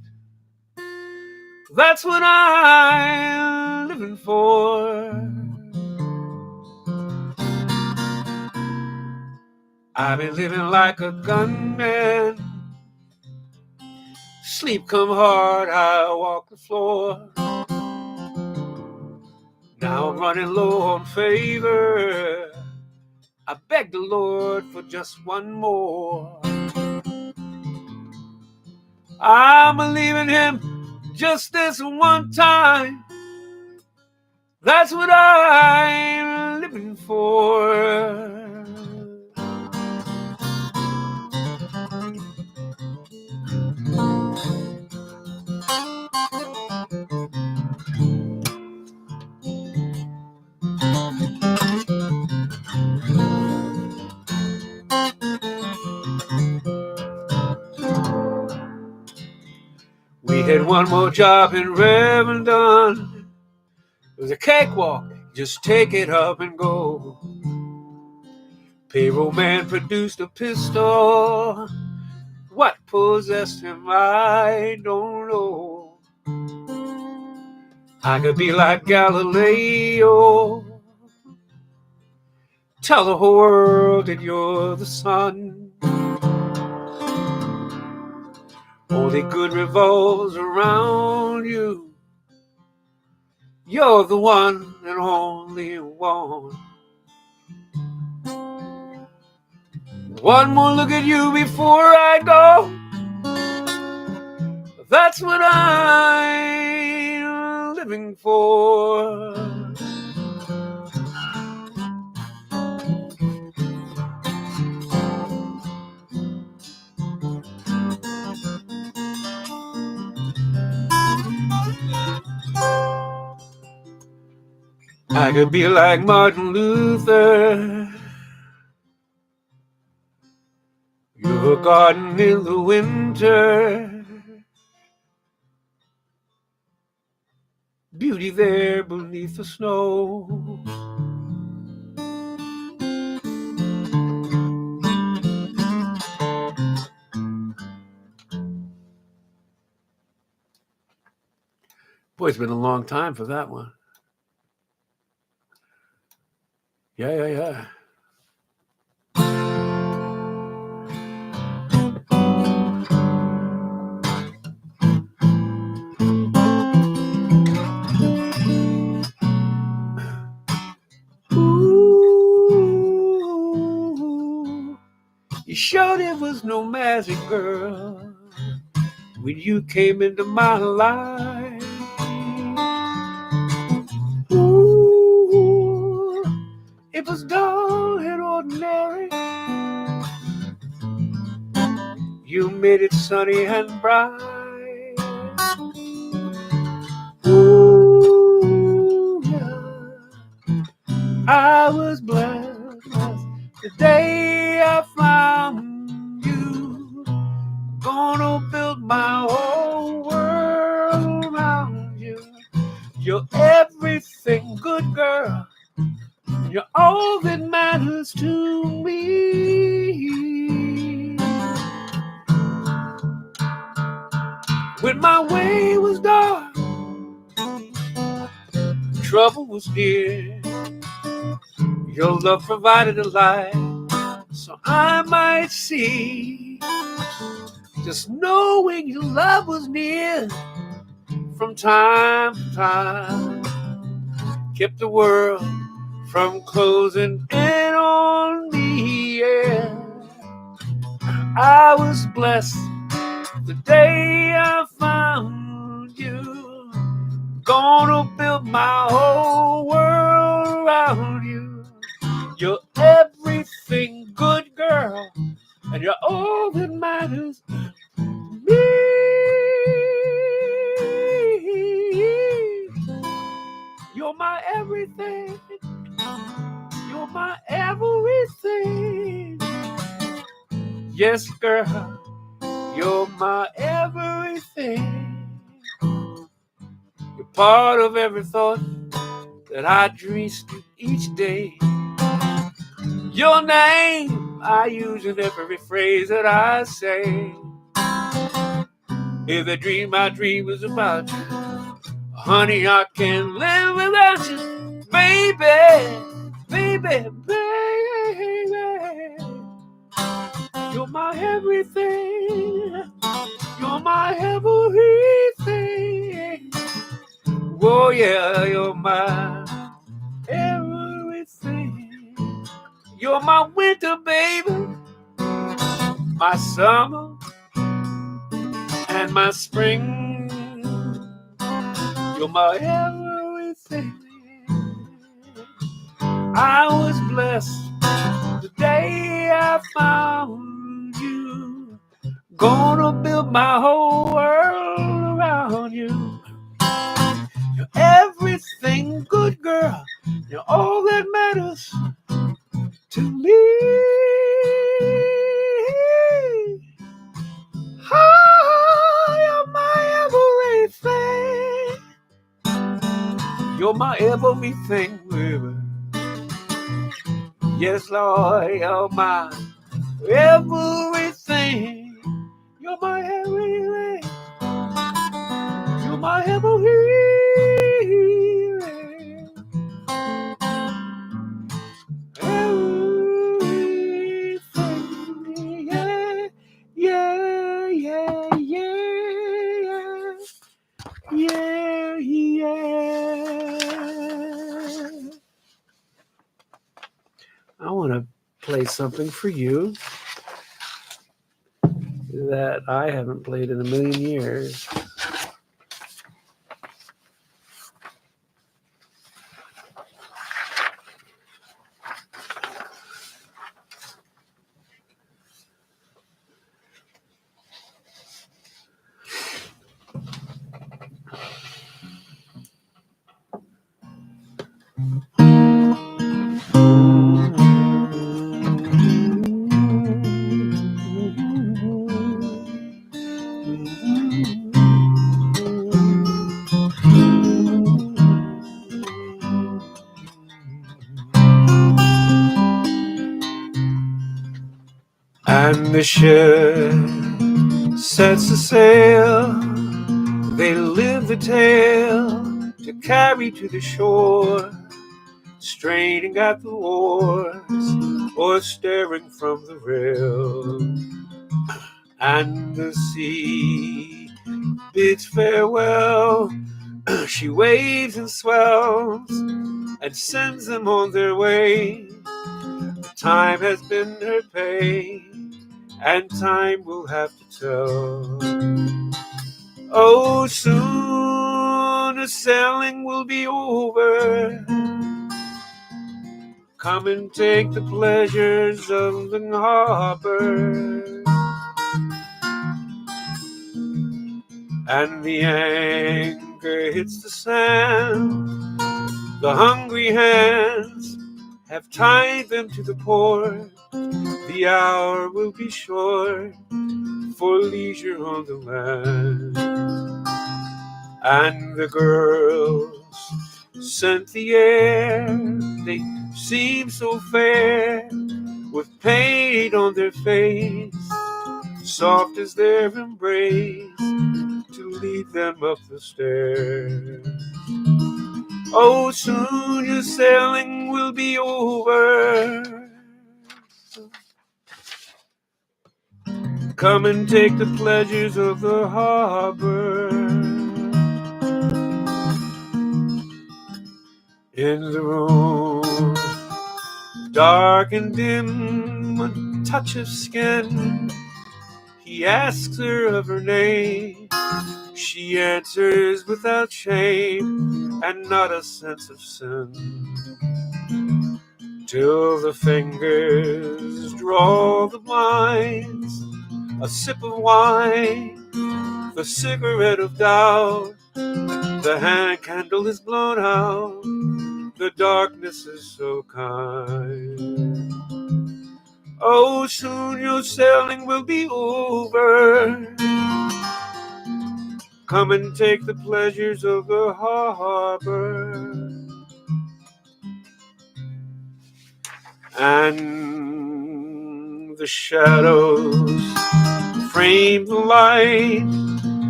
That's what I'm living for. I've been living like a gunman. Sleep come hard, I walk the floor. Now I'm running low on favor. I beg the Lord for just one more. I believe in him just this one time. That's what I'm living for. We had one more job in Revendon. It was a cakewalk, just take it up and go. Payroll man produced a pistol. What possessed him, I don't know. I could be like Galileo. Tell the whole world that you're the sun. Only good revolves around you. You're the one and only one. One more look at you before I go. That's what I'm living for. I could be like Martin Luther. You're a garden in the winter. Beauty there beneath the snow. Boy, it's been a long time for that one. Yeah. Ooh, you showed it was no magic, girl, when you came into my life. Ooh, it was dull and ordinary. You made it sunny and bright. Ooh, yeah. I was blessed the day I found you. Gonna build my whole world around you. You're everything, good girl. You're all that matters to me. When my way was dark, trouble was near. Your love provided a light, so I might see. Just knowing your love was near from time to time kept the world from closing in on me. Yeah, I was blessed the day I found you. Gonna build my whole world around you. You're everything, good girl, and you're all that matters to me. You're my everything. You're my everything. Yes, girl, you're my everything. You're part of every thought that I dream each day. Your name I use in every phrase that I say. If the dream I dream is about you, honey, I can't live without you. Baby, baby, baby, you're my everything. You're my everything. Oh yeah, you're my everything. You're my winter, baby, my summer and my spring. You're my everything. I was blessed the day I found you. Gonna build my whole world around you. You're everything, good girl. You're all that matters to me. Oh, you're my everything. You're my everything, baby. Yes, Lord, you're my everything. You're my everything. You're my everything. Everything. Yeah, yeah, yeah, yeah. Yeah, yeah. I want to play something for you that I haven't played in a million years. And the ship sets a sail. They live the tale to carry to the shore, straining at the oars or staring from the rail. And the sea bids farewell. She waves and swells and sends them on their way. Time has been her pay, and time will have to tell. Oh, soon the sailing will be over. Come and take the pleasures of the harbor. And the anchor hits the sand. The hungry hands have tied them to the port. The hour will be short for leisure on the land. And the girls scent the air. They seem so fair, with paint on their face, soft as their embrace, to lead them up the stairs. Oh, soon your sailing will be over. Come and take the pleasures of the harbor. In the room, dark and dim, a touch of skin, he asks her of her name. She answers without shame and not a sense of sin. Till the fingers draw the blinds, a sip of wine, the cigarette of doubt. The hand candle is blown out, the darkness is so kind. Oh, soon your sailing will be over. Come and take the pleasures of the harbor. and the shadows frame the light,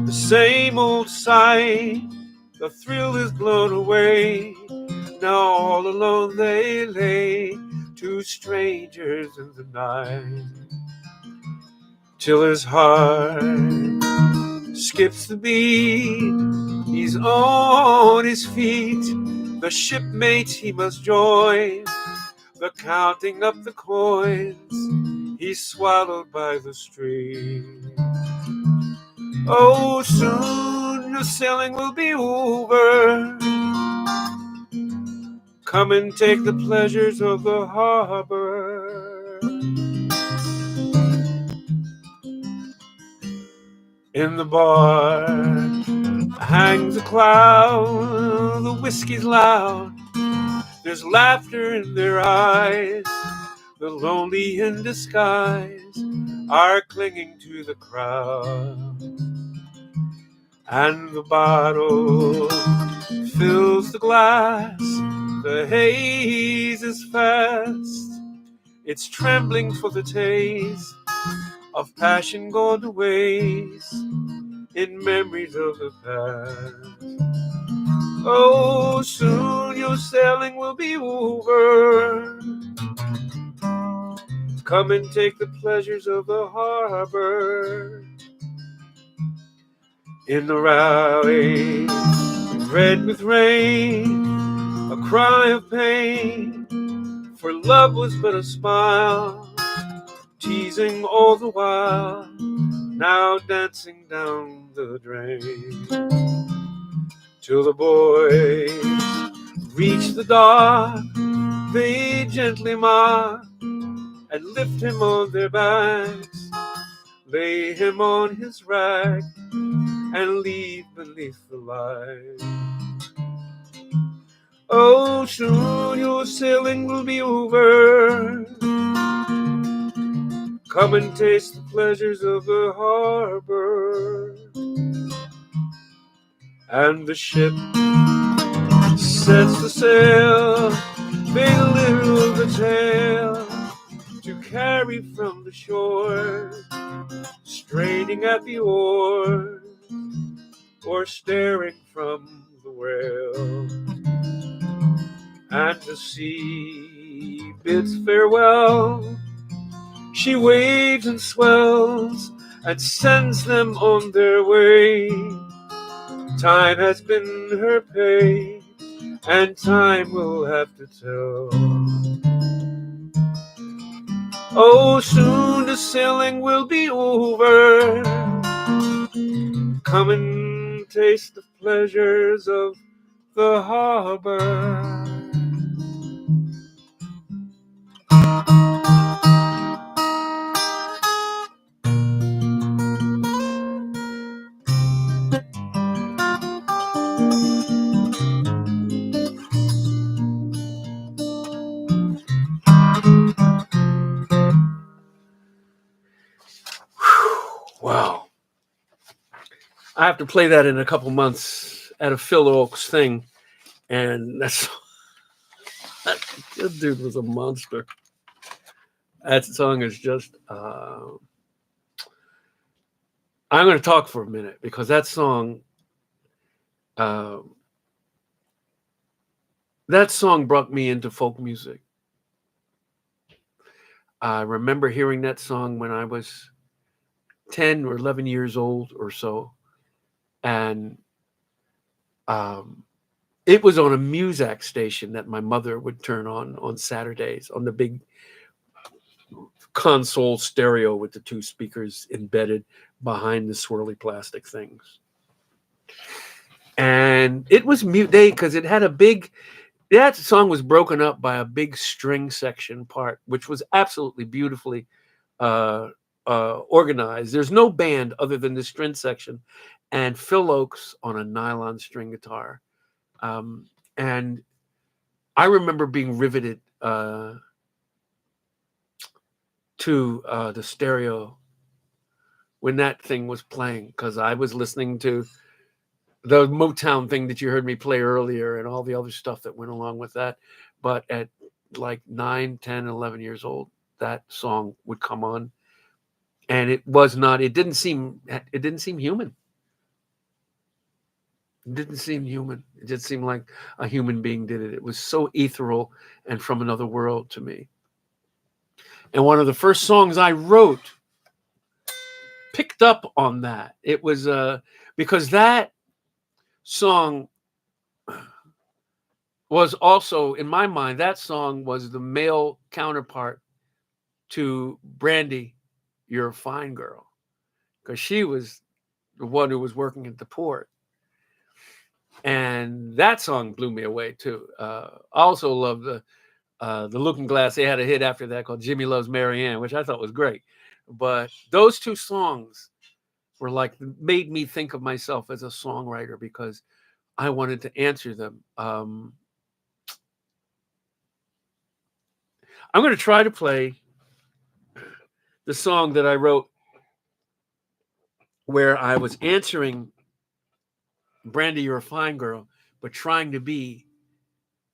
the same old sight. The thrill is blown away. Now all alone they lay, two strangers in the night, till his heart skips the beat. He's on his feet. The shipmates he must join, the counting up the coins. He's swallowed by the stream. Oh, soon the sailing will be over. Come and take the pleasures of the harbor. In the bar hangs a cloud, the whiskey's loud. There's laughter in their eyes. The lonely in disguise are clinging to the crowd. And the bottle fills the glass. The haze is fast. It's trembling for the taste of passion gone to waste in memories of the past. Oh, soon your sailing will be over. Come and take the pleasures of the harbor. In the rally, red with rain, a cry of pain, for love was but a smile, teasing all the while, now dancing down the drain. Till the boys reach the dock, they gently mock and lift him on their backs, lay him on his rack, and leave beneath the light. Oh, soon your sailing will be over. Come and taste the pleasures of the harbor. And the ship sets the sail, they little the tail, to carry from the shore, straining at the oar, or staring from the rail. And the sea bids farewell. She waves and swells and sends them on their way. Time has been her pay, and time will have to tell. Oh, soon the sailing will be over. Come and taste the pleasures of the harbor. Wow. I have to play that in a couple months at a Phil Oaks thing. And that dude was a monster. That song is just... I'm going to talk for a minute because that song... that song brought me into folk music. I remember hearing that song when I was 10 or 11 years old or so. And it was on a Muzak station that my mother would turn on Saturdays, on the big console stereo with the two speakers embedded behind the swirly plastic things. And it was mute day because it had a big... That song was broken up by a big string section part, which was absolutely beautifully organized. There's no band other than the string section and Phil Oaks on a nylon string guitar. And I remember being riveted to the stereo when that thing was playing, because I was listening to the Motown thing that you heard me play earlier and all the other stuff that went along with that. But at like 9, 10, 11 years old, that song would come on, and it didn't seem human. It didn't seem human. It just seemed like a human being did it. It was so ethereal and from another world to me. And one of the first songs I wrote picked up on that. It was because that song was also, in my mind, that song was the male counterpart to Brandy, You're a Fine Girl, because she was the one who was working at the port. And that song blew me away too. I also love the Looking Glass. They had a hit after that called Jimmy Loves Marianne, which I thought was great. But those two songs were like, made me think of myself as a songwriter because I wanted to answer them. I'm going to try to play the song that I wrote where I was answering Brandy, You're a Fine Girl, but trying to be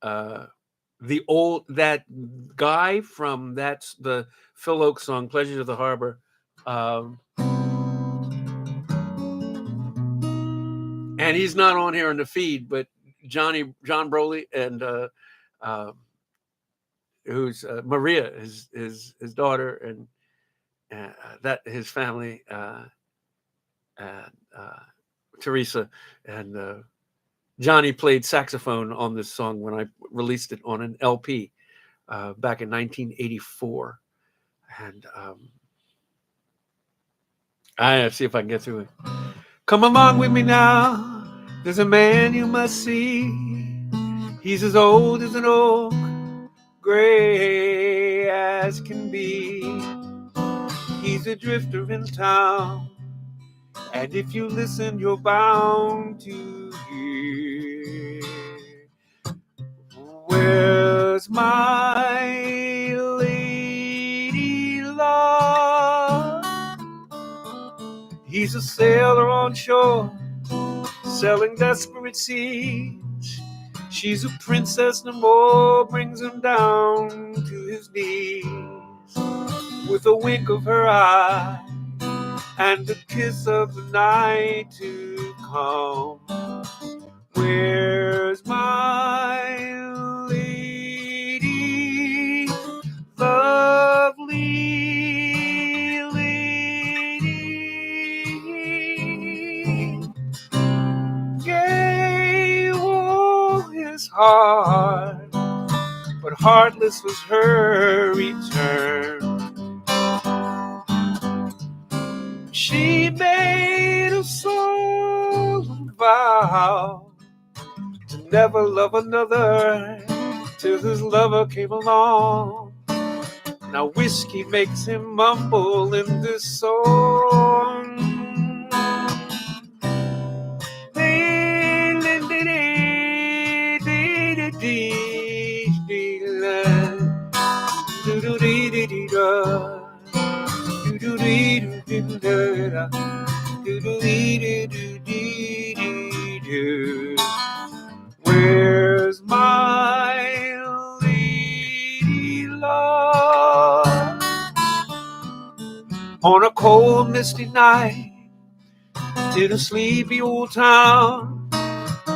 that guy from the Phil Oakes song, Pleasures of the Harbor. And he's not on here in the feed, but John Broley and who's Maria, his daughter, and that his family, Teresa, and Johnny played saxophone on this song when I released it on an LP back in 1984. And I see if I can get through it. Come along with me now. There's a man you must see. He's as old as an oak, gray as can be. He's a drifter in town, and if you listen, you're bound to hear. Where's my lady love? He's a sailor on shore, selling desperate seas. She's a princess no more, brings him down to his knees. With a wink of her eye and a kiss of the night to come. Where's my lady, lovely lady? Gay was his heart, but heartless was her return. She made a solemn vow to never love another till his lover came along. Now whiskey makes him mumble in this song. Where's my lady love? On a cold, misty night in a sleepy old town,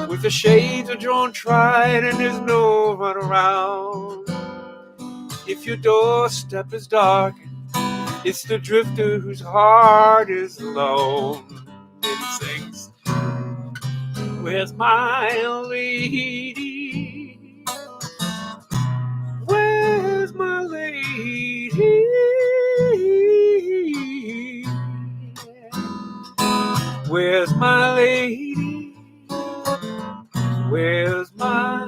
with the shades are drawn tight and there's no run around. If your doorstep is dark, it's the drifter whose heart is alone. And he sings, where's my lady? Where's my lady? Where's my lady? Where's my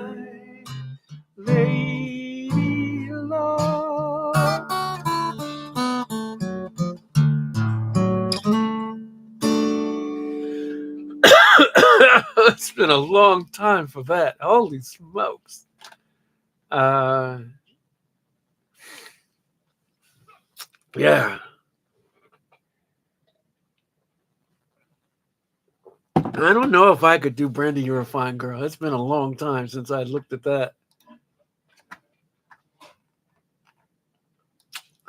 lady love? It's been a long time for that. Holy smokes. Yeah. I don't know if I could do Brandy, You're a Fine Girl. It's been a long time since I looked at that.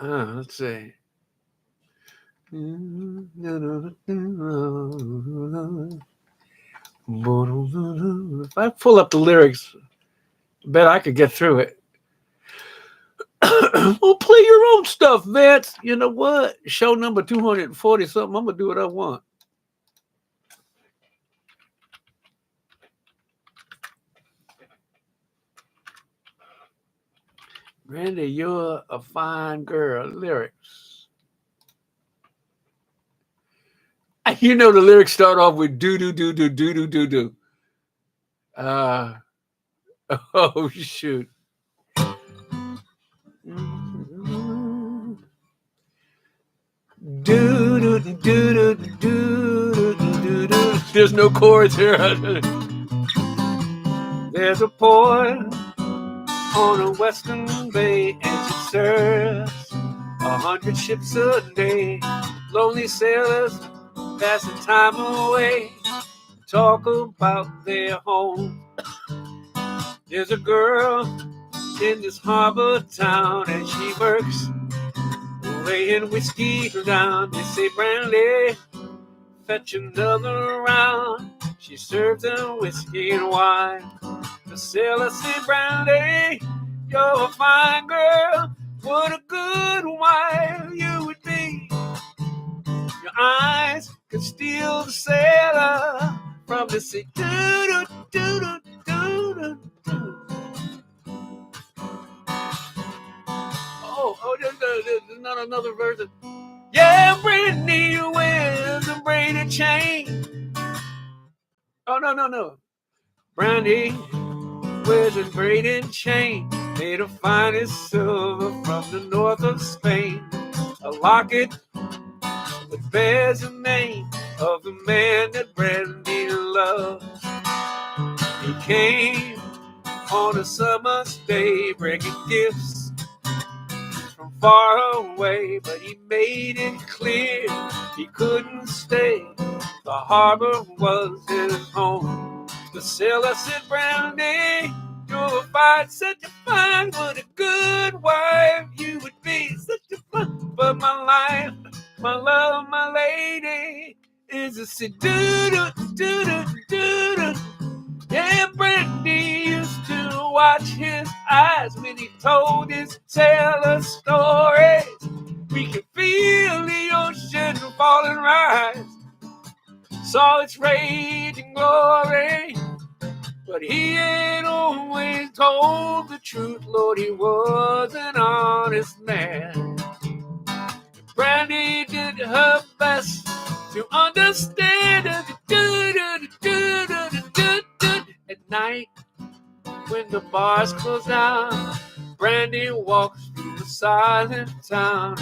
Let's see. If I pull up the lyrics, I bet I could get through it. Well, play your own stuff, Vance. You know what? Show number 240 something. I'm gonna do what I want. Randy, you're a fine girl. Lyrics. You know the lyrics start off with do do do do do do do do. Oh shoot. Do do do do do do do do. There's no chords here. There's a port on a western bay, and she serves 100 ships a day. Lonely sailors pass the time away, talk about their home. There's a girl in this harbor town, and she works laying whiskey down. They say, Brandy, fetch another round. She serves them whiskey and wine. The sailor said, Brandy, you're a fine girl. What a good wife you would be. Your eyes could steal the sailor from the sea. There's not another version. Yeah, Brittany wears a braided chain. Oh, no. Brandy wears a braided chain made of finest silver from the north of Spain. A locket that bears the name of the man that Brandy loved. He came on a summer's day bringing gifts from far away, but he made it clear he couldn't stay. The harbor was his home. The sailor said, Brandy, you're fine, such a fine, what a good wife you would be, such a fine. But my life, my love, my lady, is a do-do-do-do-do-do. Yeah, Brandy used to watch his eyes when he told his sailor stories. We could feel the ocean fall and rise, saw its raging glory. But he ain't always told the truth, Lord, he was an honest man. Brandy did her best to understand. At night, when the bars close down, Brandy walks through the silent town.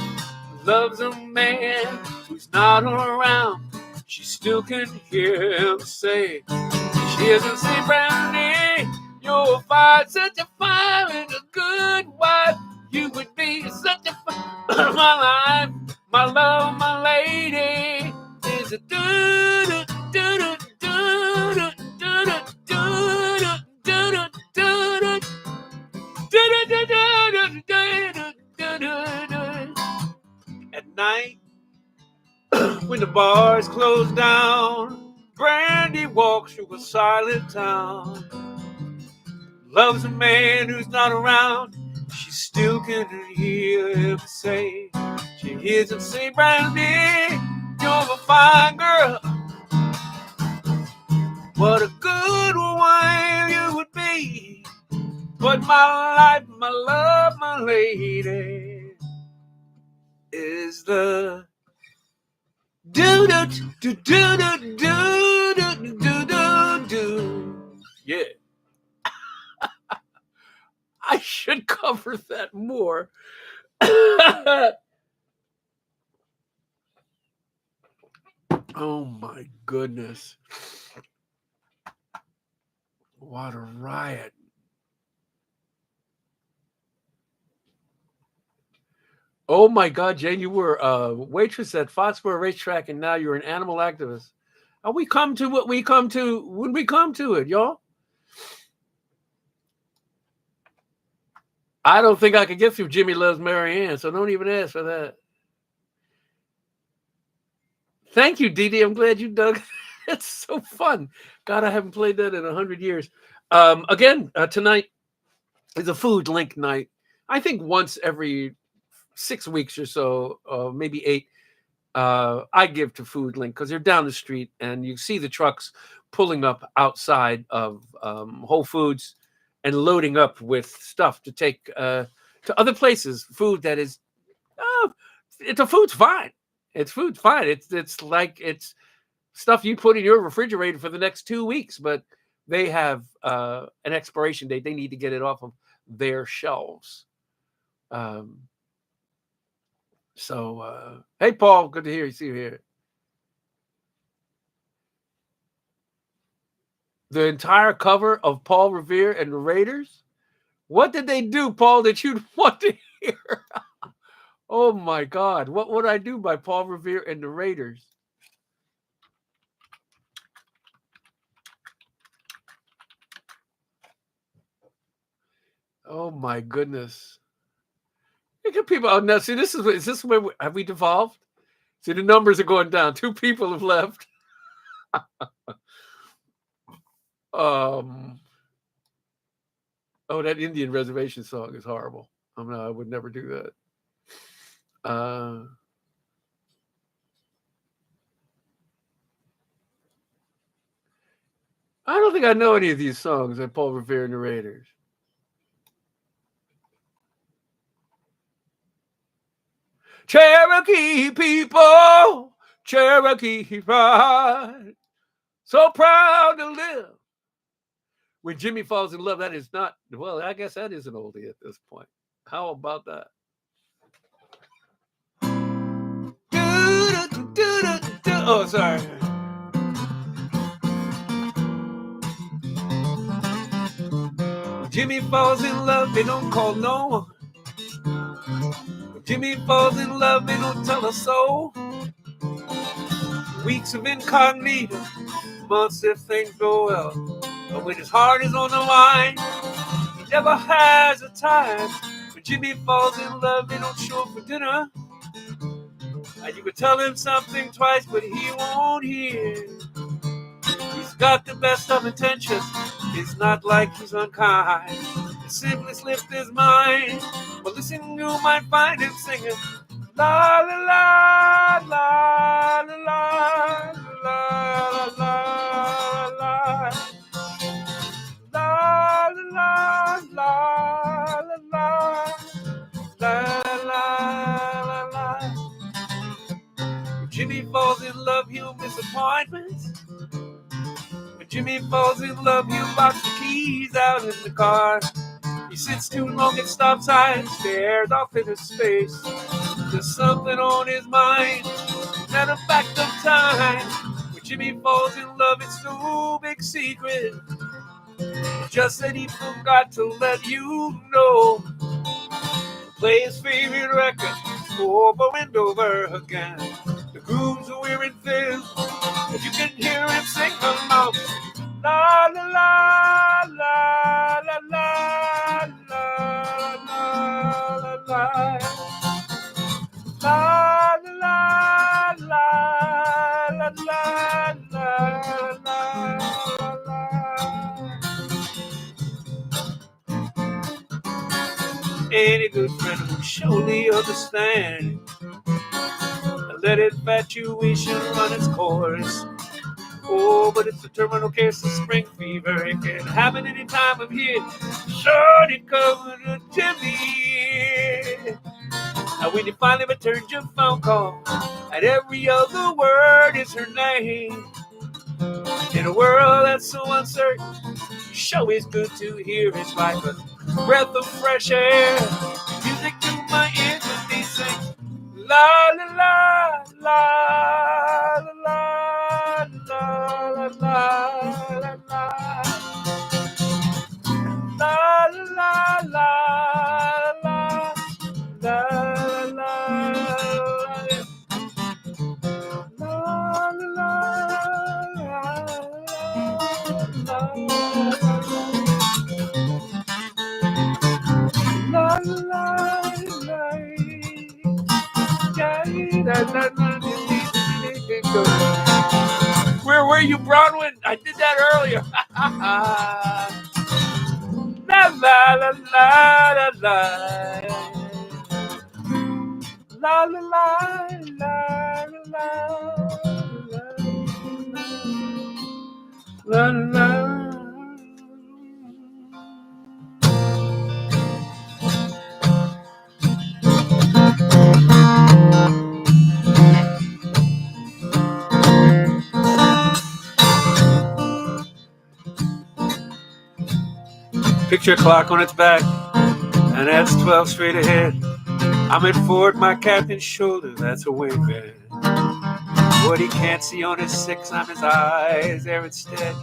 Loves a man who's not around. She still can hear him say, she hears him say, Brandy, you're fine, such a fine and a good wife. You would be such a fine, my life, my love, my lady, is a At night, when the bars close down, Brandy walks through a silent town. Loves a man who's not around. She still can hear him say, she hears him say, Brandy, you're a fine girl. What a good wife you would be. But my life, my love, my lady, is the do. Yeah. I should cover that more. Oh my goodness. What a riot. Oh my God, Jane, you were a waitress at Foxborough Racetrack and now you're an animal activist. We come to what we come to when we come to it, y'all. I don't think I could get through Jimmy Loves Marianne, so don't even ask for that. Thank you, Dee Dee. I'm glad you dug. It's so fun. God, I haven't played that in 100 years. Again, tonight is a food link night. I think once every 6 weeks or so, maybe 8, I give to Food Link because they're down the street and you see the trucks pulling up outside of Whole Foods and loading up with stuff to take to other places. Food that is, the food's fine. It's food fine. It's like it's stuff you put in your refrigerator for the next 2 weeks, but they have an expiration date. They need to get it off of their shelves. So, hey, Paul, good to see you here. The entire cover of Paul Revere and the Raiders. What did they do, Paul, that you'd want to hear? Oh, my God. What would I do by Paul Revere and the Raiders? Oh, my goodness. Look at people. Oh, now, see, is this where have we devolved? See, the numbers are going down. 2 people have left. Oh, that Indian reservation song is horrible. I would never do that. I don't think I know any of these songs by Paul Revere and the Raiders. Cherokee people, Cherokee pride, so proud to live. When Jimmy falls in love, that is not, well, I guess that is an oldie at this point. How about that? Oh, sorry. When Jimmy falls in love, they don't call no one. When Jimmy falls in love, they don't tell a soul. Weeks of incognito, months if things go well. But when his heart is on the line, he never has a time. When Jimmy falls in love, they don't show up for dinner. And you could tell him something twice, but he won't hear. He's got the best of intentions. It's not like he's unkind. He simply slipped his mind. But listen, you might find him singing la la la la la la la la la la. La la la la la la la la. When Jimmy falls in love, he'll miss appointments. When Jimmy falls in love, he'll box the keys out in the car. He sits too long at stop signs, stares off into space. There's something on his mind, matter of fact of time. When Jimmy falls in love, it's no big secret. Just that he forgot to let you know. Play his favorite record over and over again. The grooves are wearing thin, but you can hear him sing along. La la la la la la la la la la. La la la la la la la. Any good friend will surely understand. Let infatuation run its course. Oh, but it's a terminal case of spring fever. It can happen any time of year. Sure, it comes to Jimmy. And when you finally returned your phone call, and every other word is her name. In a world that's so uncertain, sure is good to hear. It's like a breath of fresh air. Music to my ears when they sing. La la la la la la la la la la. La la la la la la la la. Sorry, you Bronwyn. I did that earlier. La la la la la la. La la la la la la la. Picture a clock on its back, and that's 12 straight ahead. I'm at forward, my captain's shoulder, that's a wingman. What he can't see on his six, I'm his eyes there instead.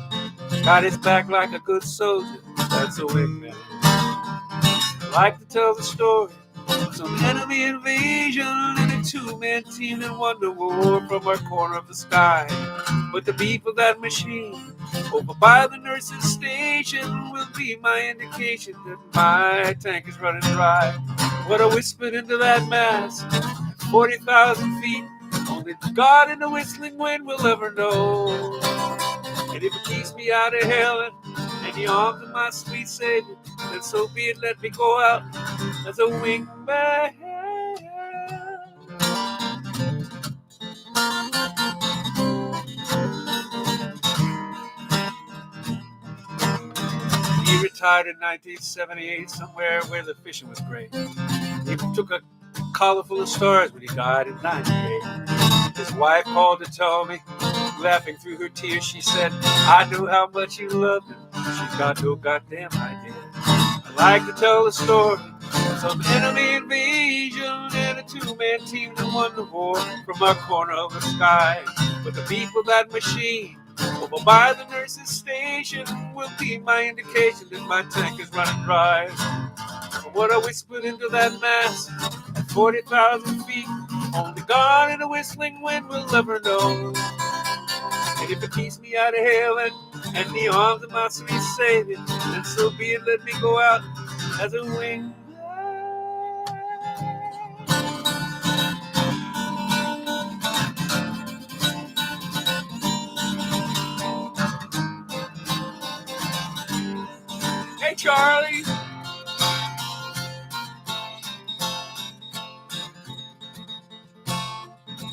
Got his back like a good soldier, that's a wingman. I like to tell the story of some enemy invasion and a two-man team that won the war from our corner of the sky. But the beep of that machine over by the nurse's station will be my indication that my tank is running dry. What I whispered into that mask at 40,000 feet, only God and the whistling wind will ever know. And if it keeps me out of hell and the arms of my sweet Savior, then so be it, let me go out as a wingman. He retired in 1978 somewhere where the fishing was great. He took a collar full of stars when he died in 98. His wife called to tell me, laughing through her tears, she said, I knew how much you loved him. She's got no goddamn idea. I like to tell the story of some enemy invasion and a two-man team that won the war from our corner of the sky. But the beep of that machine over by the nurse's station will be my indication that my tank is running dry. What I whispered into that mask at 40,000 feet, only God and a whistling wind will ever know. And if it keeps me out of hell and the arms of my sweet Savior, then so be it, let me go out as a wingman. Hey, Charlie.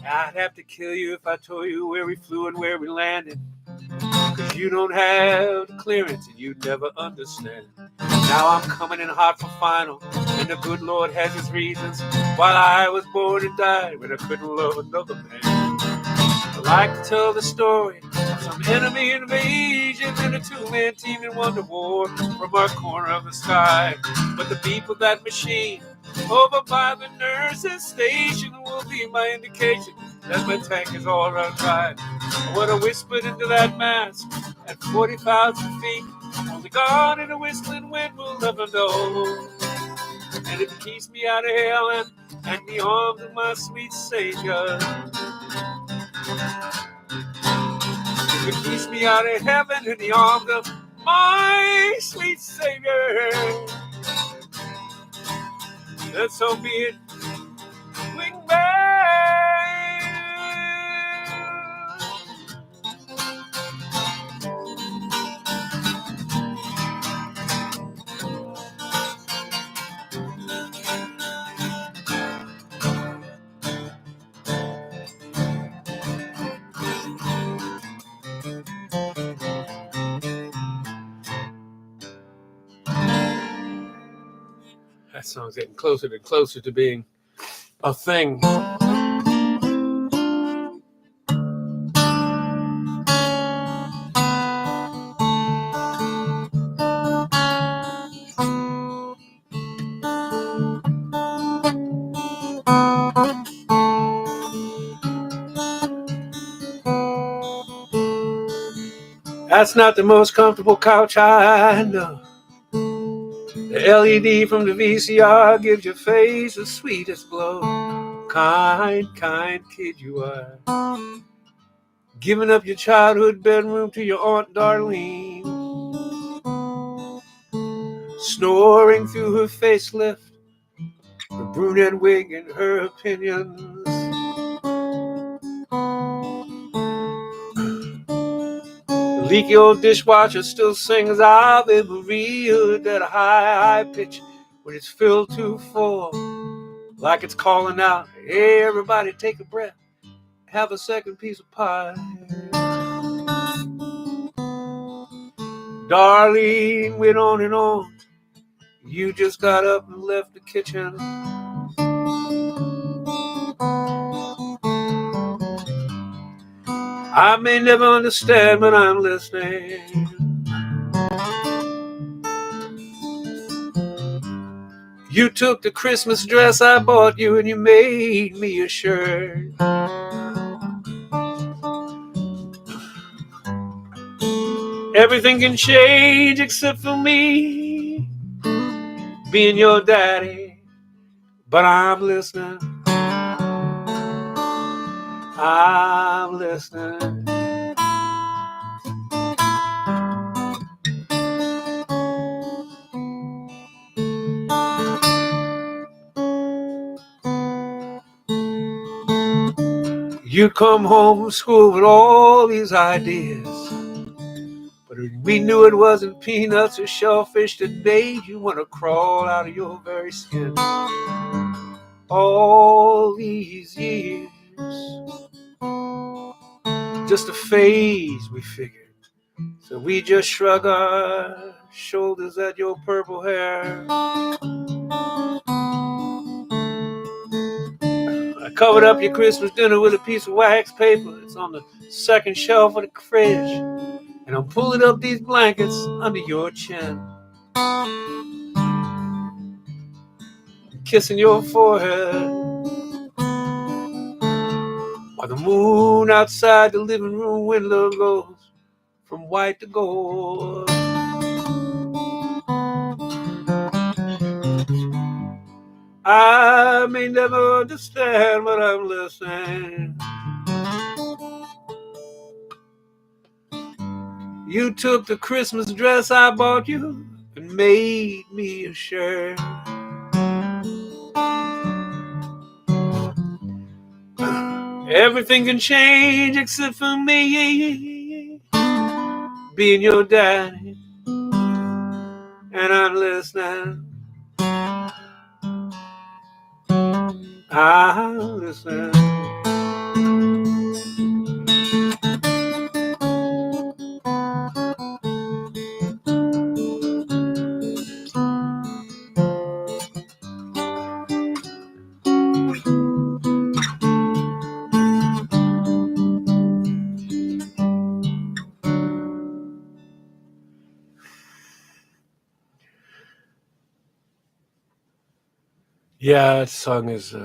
I'd have to kill you if I told you where we flew and where we landed. Cause you don't have the clearance and you'd never understand. Now I'm coming in hot for final, and the good Lord has his reasons while I was born and died when I couldn't love another man. I like to tell the story of some enemy invasion and a two-man team that won the war from our corner of the sky. But the beep of that machine over by the nurse's station will be my indication that my tank is all run dry. What I whispered into that mask at 40,000 feet, only God and a whistling wind will never know. And if it keeps me out of hell and the arms of my sweet Savior, if it keeps me out of heaven and the arms of my sweet Savior, then so be it, wingman. That song's getting closer and closer to being a thing. That's not the most comfortable couch I know. The LED from the VCR gives your face the sweetest glow. Kind kid you are. Giving up your childhood bedroom to your Aunt Darlene. Snoring through her facelift, her brunette wig and her opinions. leaky old dishwasher still sings Ave Maria at a high pitch when it's filled too full, like it's calling out, hey, everybody take a breath, have a second piece of pie. Darlene went on and on. You just got up and left the kitchen. I may never understand, but I'm listening. You took the Christmas dress I bought you and you made me a shirt. Everything can change except for me being your daddy, but I'm listening. I'm listening. You come home from school with all these ideas, but we knew it wasn't peanuts or shellfish that made you want to crawl out of your very skin. All these years, just a phase, we figured. So we just shrug our shoulders at your purple hair. I covered up your Christmas dinner with a piece of wax paper. It's on the second shelf of the fridge. And I'm pulling up these blankets under your chin, kissing your forehead, while the moon outside the living room window goes from white to gold. I may never understand, but I'm listening. You took the Christmas dress I bought you and made me a shirt. Everything can change except for me being your daddy, and I'm listening. I'm listening. Yeah, that song is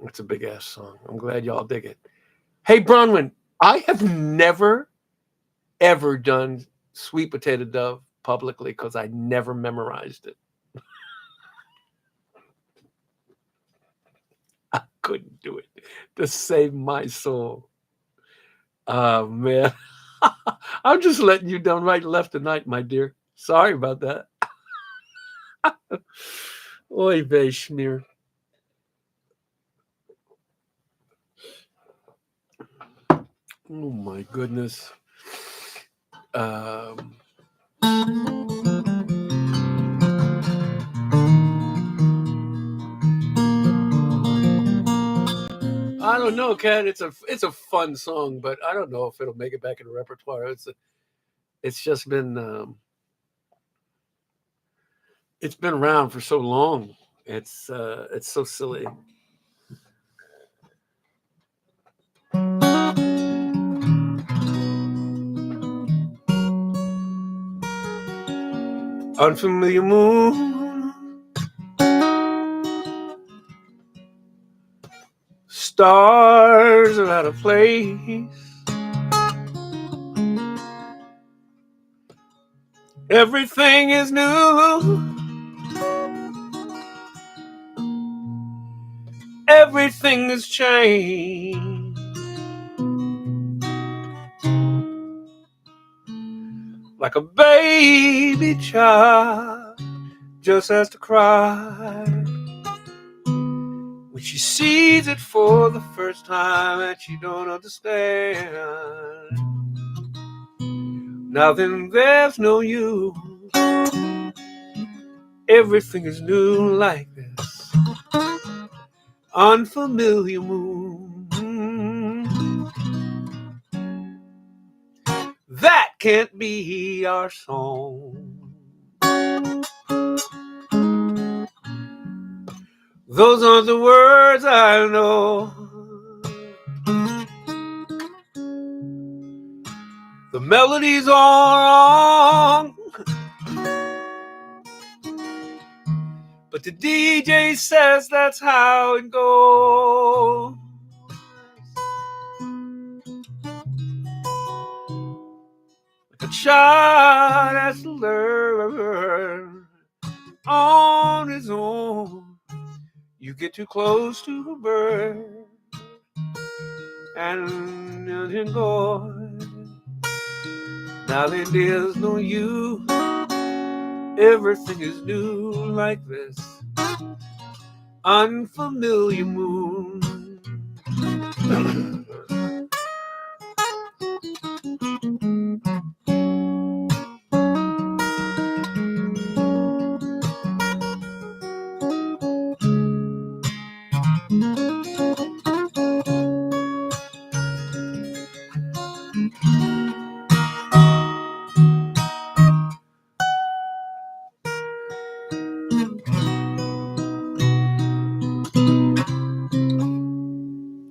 it's a big ass song. I'm glad y'all dig it. Hey, Bronwyn, I have never ever done Sweet Potato Dove publicly because I never memorized it. I couldn't do it to save my soul. Oh man. I'm just letting you down right and left tonight, my dear. Sorry about that. Oy vey schmear. Oh my goodness. I don't know, Kat. It's a fun song, but I don't know if it'll make it back in the repertoire. It's just been it's been around for so long. It's so silly. Unfamiliar moon, stars are out of place. Everything is new. Everything has changed. Like a baby child just has to cry when she sees it for the first time and she don't understand. Now then there's no you. Everything is new like this unfamiliar moon. That can't be our song. Those aren't the words I know. The melody's all wrong. But the DJ says that's how it goes. Like a child has to learn on his own. You get too close to a bird and then go. Now then there's no you. Everything is new like this unfamiliar moon.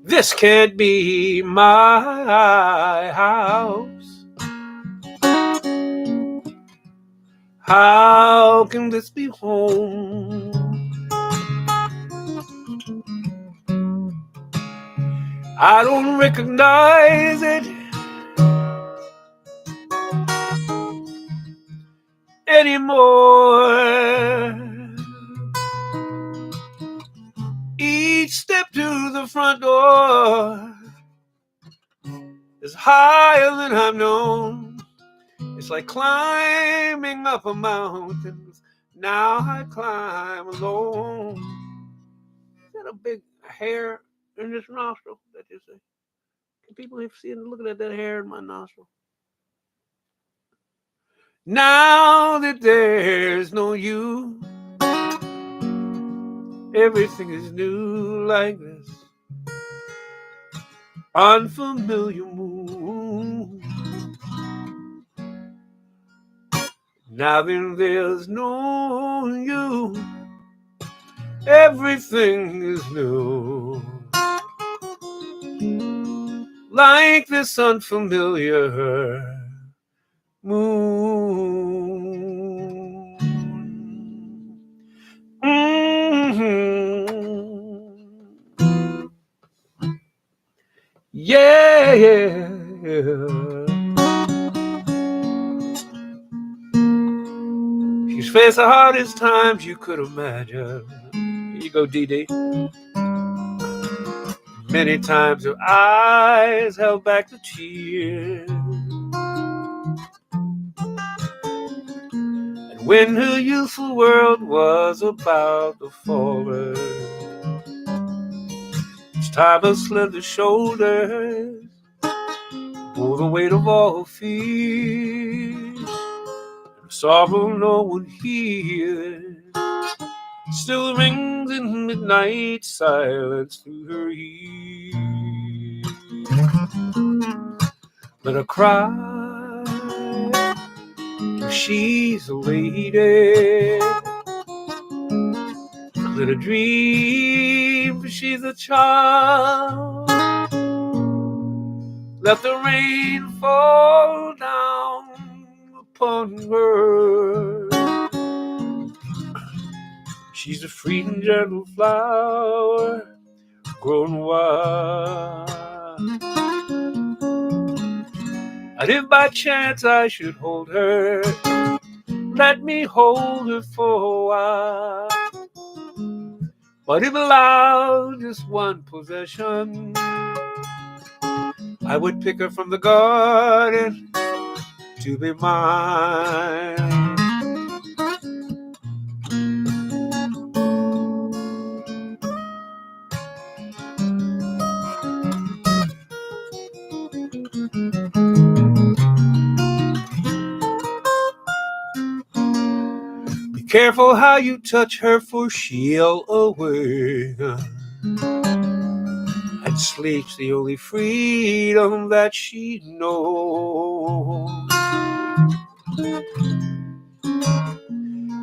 This can't be my house. How can this be home? I don't recognize it anymore. Each step to the front door is higher than I've known. It's like climbing up a mountain. Now I climb alone. Is that a big hair in this nostril that you see? Can people see it looking at that hair in my nostril? Now that there's no you, everything is new like this unfamiliar moon. Now then there's no you, everything is new like this unfamiliar moon. Mm-hmm. Yeah. She's faced the hardest times you could imagine. Here you go, DD. Many times her eyes held back the tears. And when her youthful world was about to fall, each time her slender shoulders bore the weight of all fears. And sorrow no one hears still rings in midnight silence through her ears. Let her cry, she's a lady. Let her dream, she's a child. Let the rain fall down upon her. She's a free and gentle flower grown wild. And if by chance I should hold her, let me hold her for a while. But if allowed just one possession, I would pick her from the garden to be mine. Careful how you touch her, for she'll awake and sleep's the only freedom that she knows.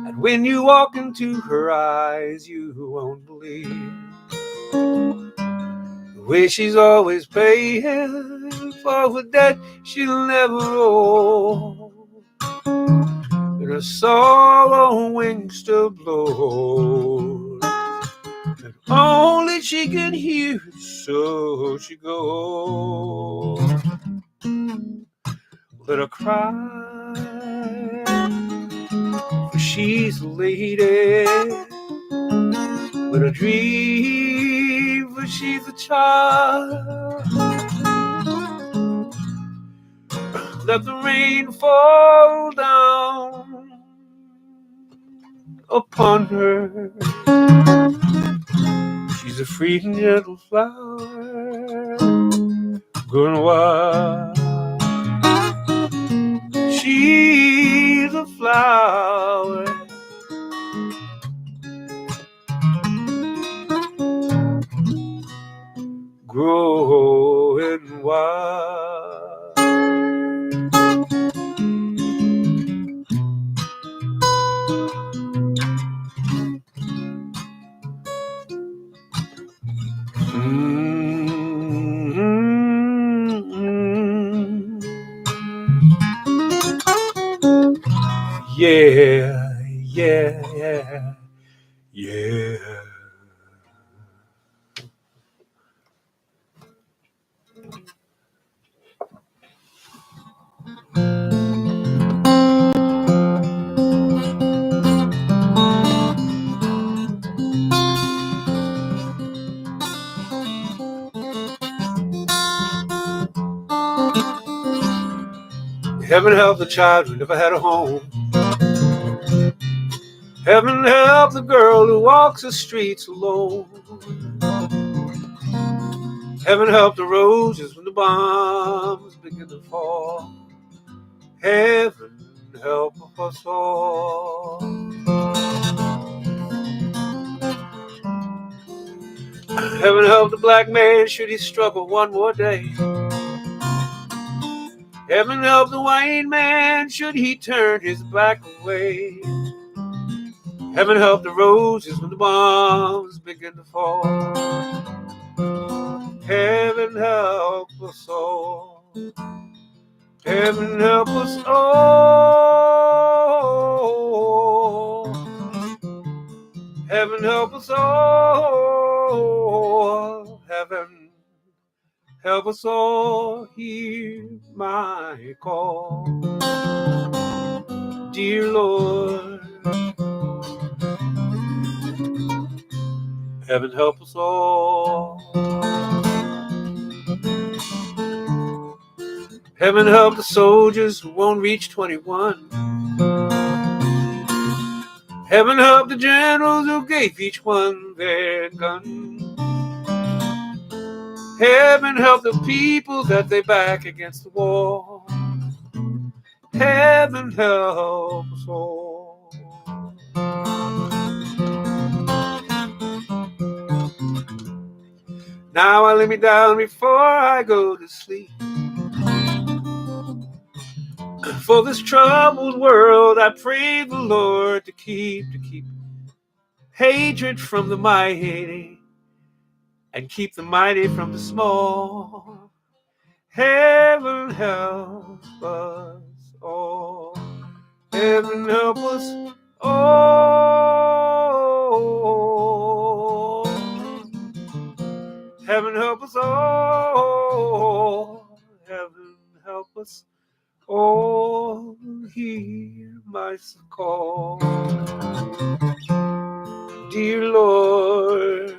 And when you walk into her eyes, you won't believe the way she's always paying for the debt she'll never owe. And her sorrow wings still blow, and only she can hear it, so she goes. Let her cry, for she's a lady. Let her dream, for she's a child. Let the rain fall down upon her. She's a free and gentle flower, going wild. She's a flower, growing wild. Yeah, yeah, yeah, yeah. Heaven help the child who never had a home. Heaven help the girl who walks the streets alone. Heaven help the roses when the bombs begin to fall. Heaven help us all. Heaven help the black man should he struggle one more day. Heaven help the white man should he turn his back away. Heaven help the roses when the bombs begin to fall. Heaven help us all. Heaven help us all. Heaven help us all. Heaven help us all. Hear my call, dear Lord. Heaven help us all. Heaven help the soldiers who won't reach 21. Heaven help the generals who gave each one their gun. Heaven help the people that they back against the wall. Heaven help us all. Now I lay me down before I go to sleep. For this troubled world I pray the Lord to keep hatred from the mighty and keep the mighty from the small. Heaven help us all. Heaven help us all. Heaven help us all. Heaven help us all. Hear my call, dear Lord.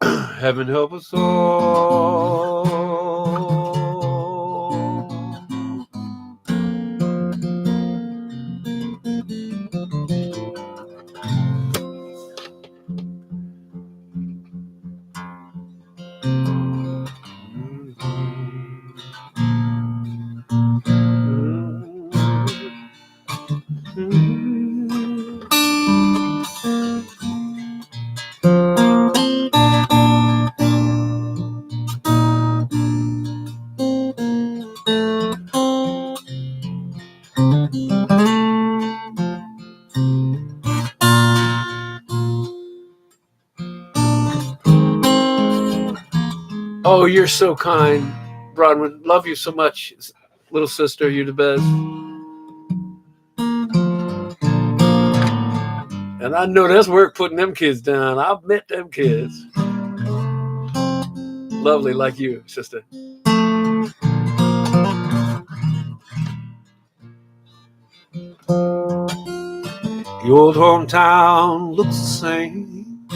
Heaven help us all. Oh, you're so kind, Bronwyn. Love you so much, little sister. You're the best. And I know that's work putting them kids down. I've met them kids. Lovely like you, sister. The old hometown looks the same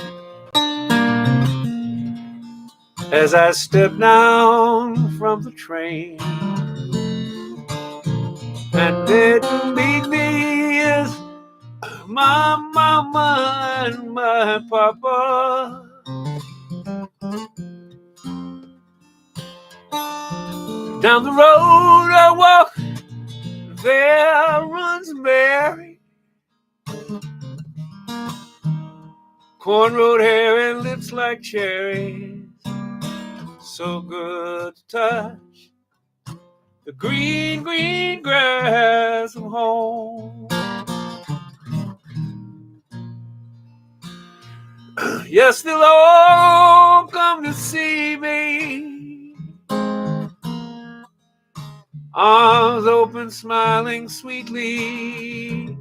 as I step down from the train. And there to meet me is my mama and my papa. Down the road I walk, there runs Mary. Cornrowed hair and lips like cherries, so good to touch the green, green grass of home. Yes, they'll all come to see me, arms open, smiling sweetly,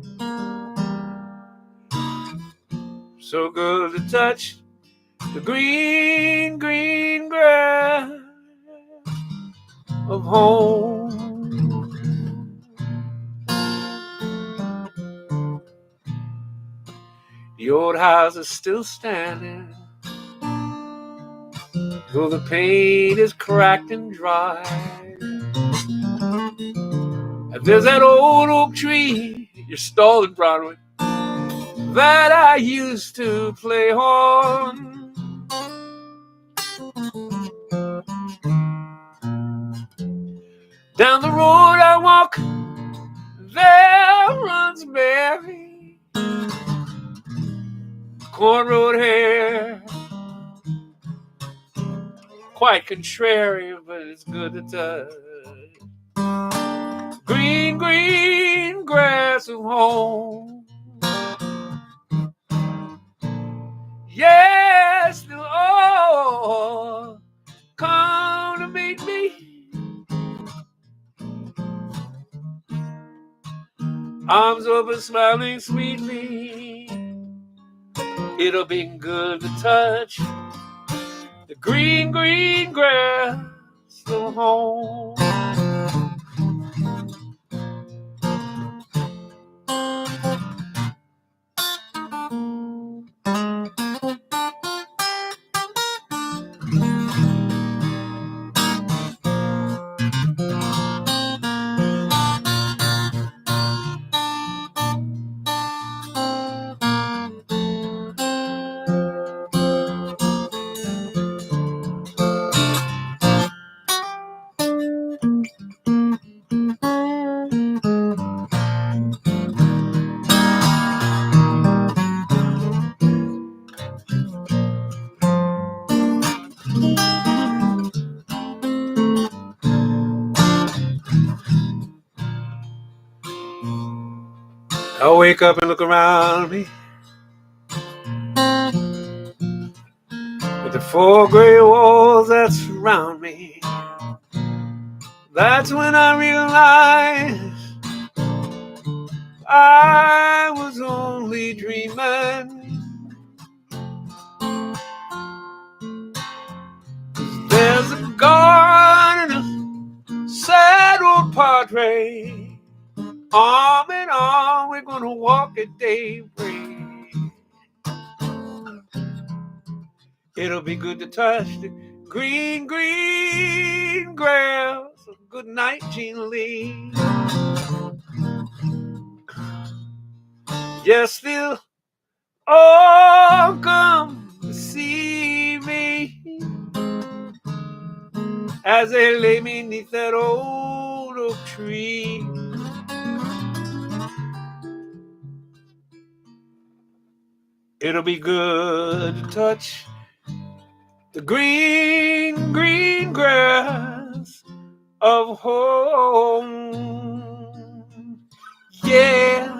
so good to touch the green, green grass of home. The old house is still standing, though the paint is cracked and dry. And there's that old oak tree, you're stalling, Broadway, that I used to play on. Down the road I walk, there runs Mary. Cornrowed hair, quite contrary, but it's good to touch. Green, green grass of home. Yes, they'll all come to meet me, arms open, smiling sweetly. It'll be good to touch the green, green grass of home. I wake up and look around me at the four gray walls that surround me. That's when I realized I was only dreaming. There's a garden of sad old padre. Arm in arm, we're gonna walk at daybreak. It'll be good to touch the green, green grass. Good night, Gina Lee. Yes, they'll all come to see me as they lay me beneath that old oak tree. It'll be good to touch the green, green grass of home. Yeah.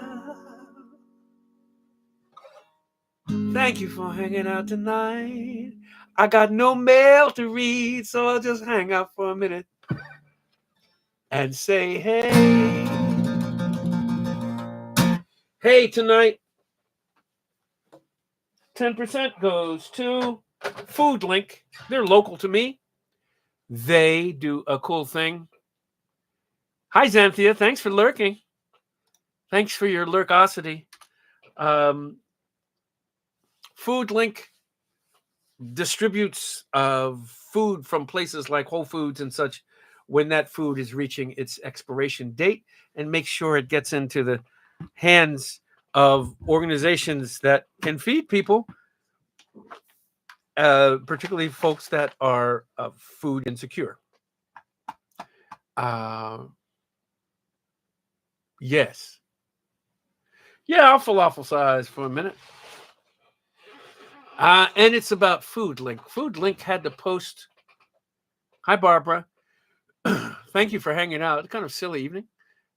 Thank you for hanging out tonight. I got no mail to read, so I'll just hang out for a minute and say, hey. Hey, tonight, 10% goes to Food Link. They're local to me. They do a cool thing. Hi, Xanthia. Thanks for lurking. Thanks for your lurkosity. Food Link distributes food from places like Whole Foods and such when that food is reaching its expiration date, and make sure it gets into the hands of organizations that can feed people, particularly folks that are food insecure. Yes. Yeah, I'll falafel size for a minute. And it's about Food Link. Food Link had to post. Hi, Barbara. Thank you for hanging out. It's kind of silly evening.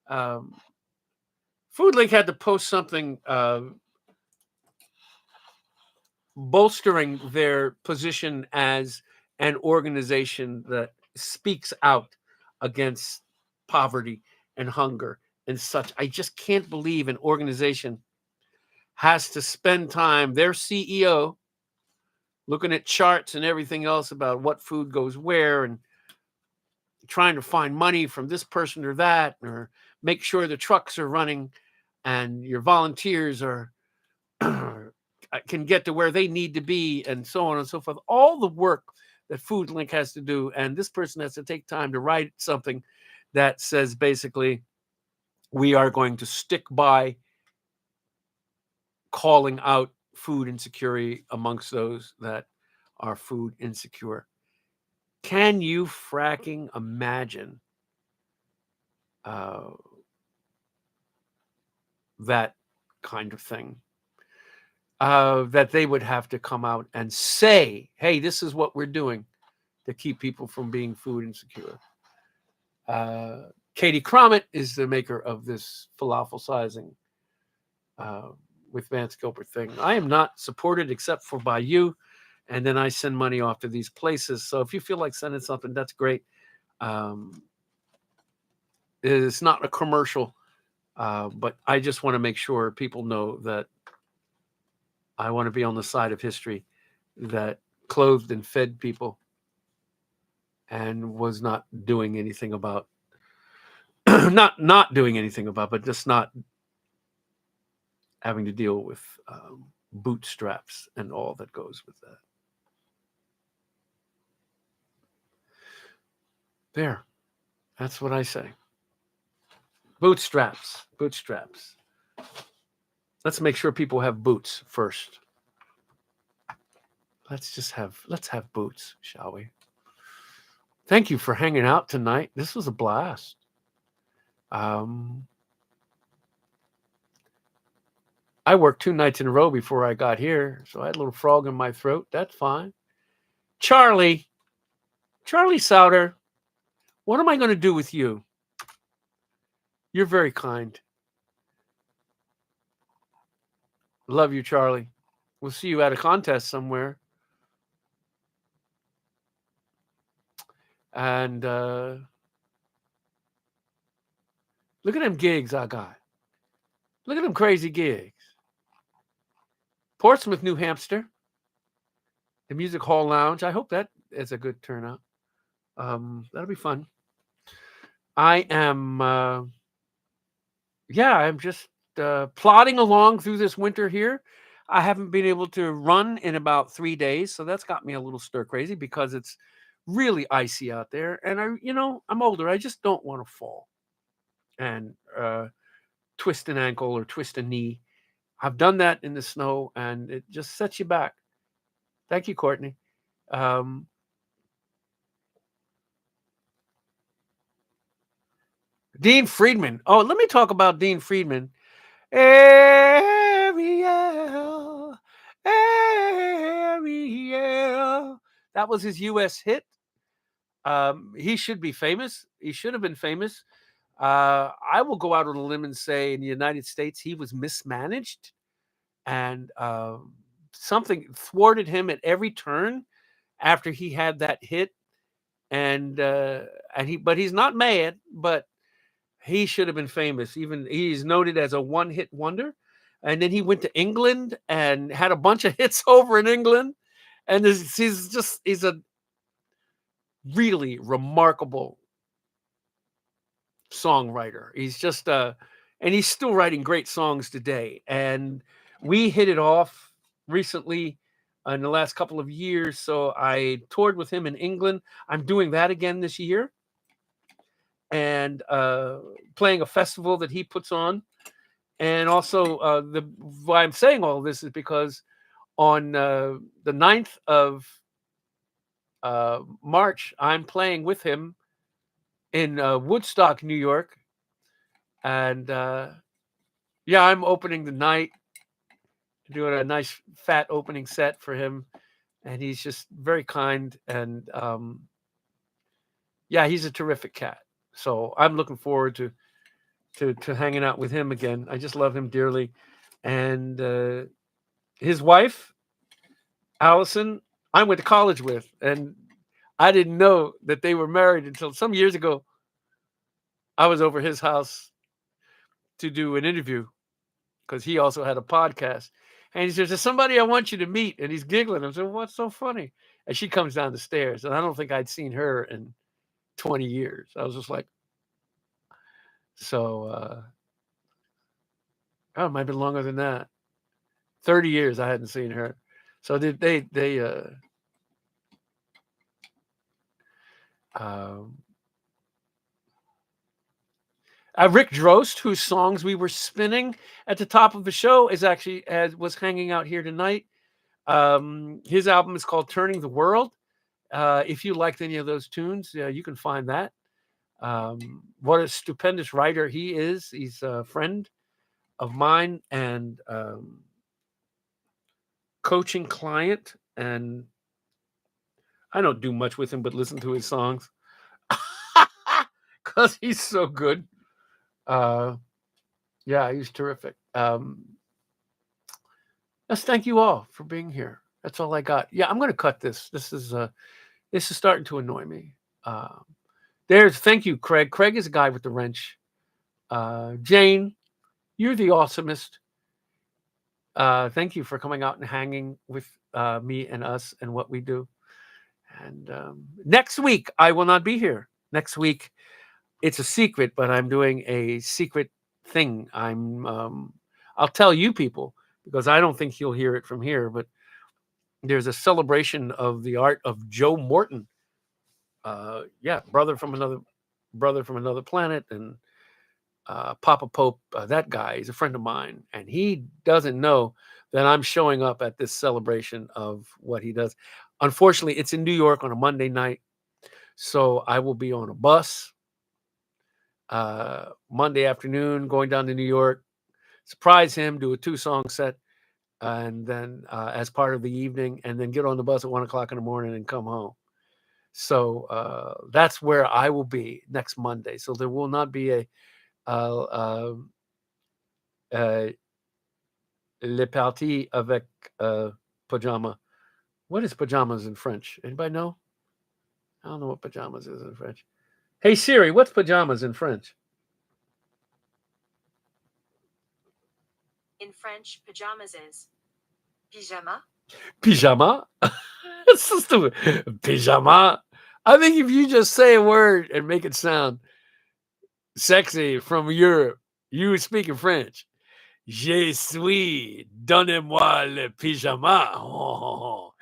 Food Link had to post something bolstering their position as an organization that speaks out against poverty and hunger and such. I just can't believe an organization has to spend time, their CEO, looking at charts and everything else about what food goes where and trying to find money from this person or that, or make sure the trucks are running and your volunteers are can get to where they need to be, and so on and so forth. All the work that Food Link has to do, and this person has to take time to write something that says basically, we are going to stick by calling out food insecurity amongst those that are food insecure. Can you fracking imagine that kind of thing? That they would have to come out and say, hey, this is what we're doing to keep people from being food insecure. Katie Cromit is the maker of this falafel sizing with Vance Gilbert thing. I am not supported except for by you, and then I send money off to these places. So if you feel like sending something, that's great. It's not a commercial, but I just want to make sure people know that I want to be on the side of history that clothed and fed people and was not doing anything about, not doing anything about, but just not having to deal with bootstraps and all that goes with that. There. That's what I say. Bootstraps. Let's make sure people have boots first. Let's have boots, shall we? Thank you for hanging out tonight. This was a blast. I worked 2 nights in a row before I got here, so I had a little frog in my throat. That's fine. Charlie Souter, what am I going to do with you? You're very kind. Love you, Charlie. We'll see you at a contest somewhere. And look at them gigs I got. Look at them crazy gigs. Portsmouth, New Hampshire. The Music Hall Lounge. I hope that is a good turnout. That'll be fun. I am, I'm just plodding along through this winter here. I haven't been able to run in about 3 days, so that's got me a little stir crazy because it's really icy out there. And I'm older. I just don't want to fall and twist an ankle or twist a knee. I've done that in the snow, and it just sets you back. Thank you, Courtney. Dean Friedman. Oh, let me talk about Dean Friedman. Ariel. That was his U.S. hit. He should be famous. He should have been famous. I will go out on a limb and say in the United States, he was mismanaged and something thwarted him at every turn after he had that hit, and but he's not mad, but he should have been famous. Even he's noted as a one-hit wonder, and then he went to England and had a bunch of hits over in England, and he's a really remarkable songwriter. He's just and he's still writing great songs today. And we hit it off recently in the last couple of years. So I toured with him in England. I'm doing that again this year, and playing a festival that he puts on. And also why I'm saying all this is because on the 9th of March, I'm playing with him in Woodstock, New York. And I'm opening the night, doing a nice fat opening set for him. And he's just very kind. And he's a terrific cat. So I'm looking forward to hanging out with him again. I just love him dearly. And his wife, Allison, I went to college with. And I didn't know that they were married until some years ago. I was over his house to do an interview because he also had a podcast. And he says, "There's somebody I want you to meet." And he's giggling. I said, "What's so funny?" And she comes down the stairs. And I don't think I'd seen her in 20 years. I was just like, so, it might have been longer than that. 30 years I hadn't seen her. So Rick Drost, whose songs we were spinning at the top of the show, was hanging out here tonight. His album is called Turning the World. If you liked any of those tunes, you can find that. What a stupendous writer he is. He's a friend of mine and coaching client. And I don't do much with him but listen to his songs because he's so good. He's terrific. Let's thank you all for being here. That's all I got. I'm going to cut this. This is starting to annoy me. Thank you, Craig. Craig is a guy with the wrench. Jane, you're the awesomest. Thank you for coming out and hanging with me and us and what we do. And next week, I will not be here. Next week, it's a secret, but I'm doing a secret thing. I'll tell you people because I don't think you'll hear it from here, but there's a celebration of the art of Joe Morton. Brother from another planet, and Papa Pope, that guy, he's a friend of mine, and he doesn't know that I'm showing up at this celebration of what he does. Unfortunately, it's in New York on a Monday night, so I will be on a bus Monday afternoon going down to New York, surprise him, do a 2-song set, and then as part of the evening, and then get on the bus at 1:00 in the morning and come home. So that's where I will be next Monday. So there will not be a le party avec pajama. What is pajamas in French? Anybody know? I don't know what pajamas is in French. Hey Siri, what's pajamas in French? In French, pajamas is pyjama. Pyjama? It's so stupid. Pyjama. I think if you just say a word and make it sound sexy from Europe, you speak in French. Je suis, donnez-moi le pyjama. Oh.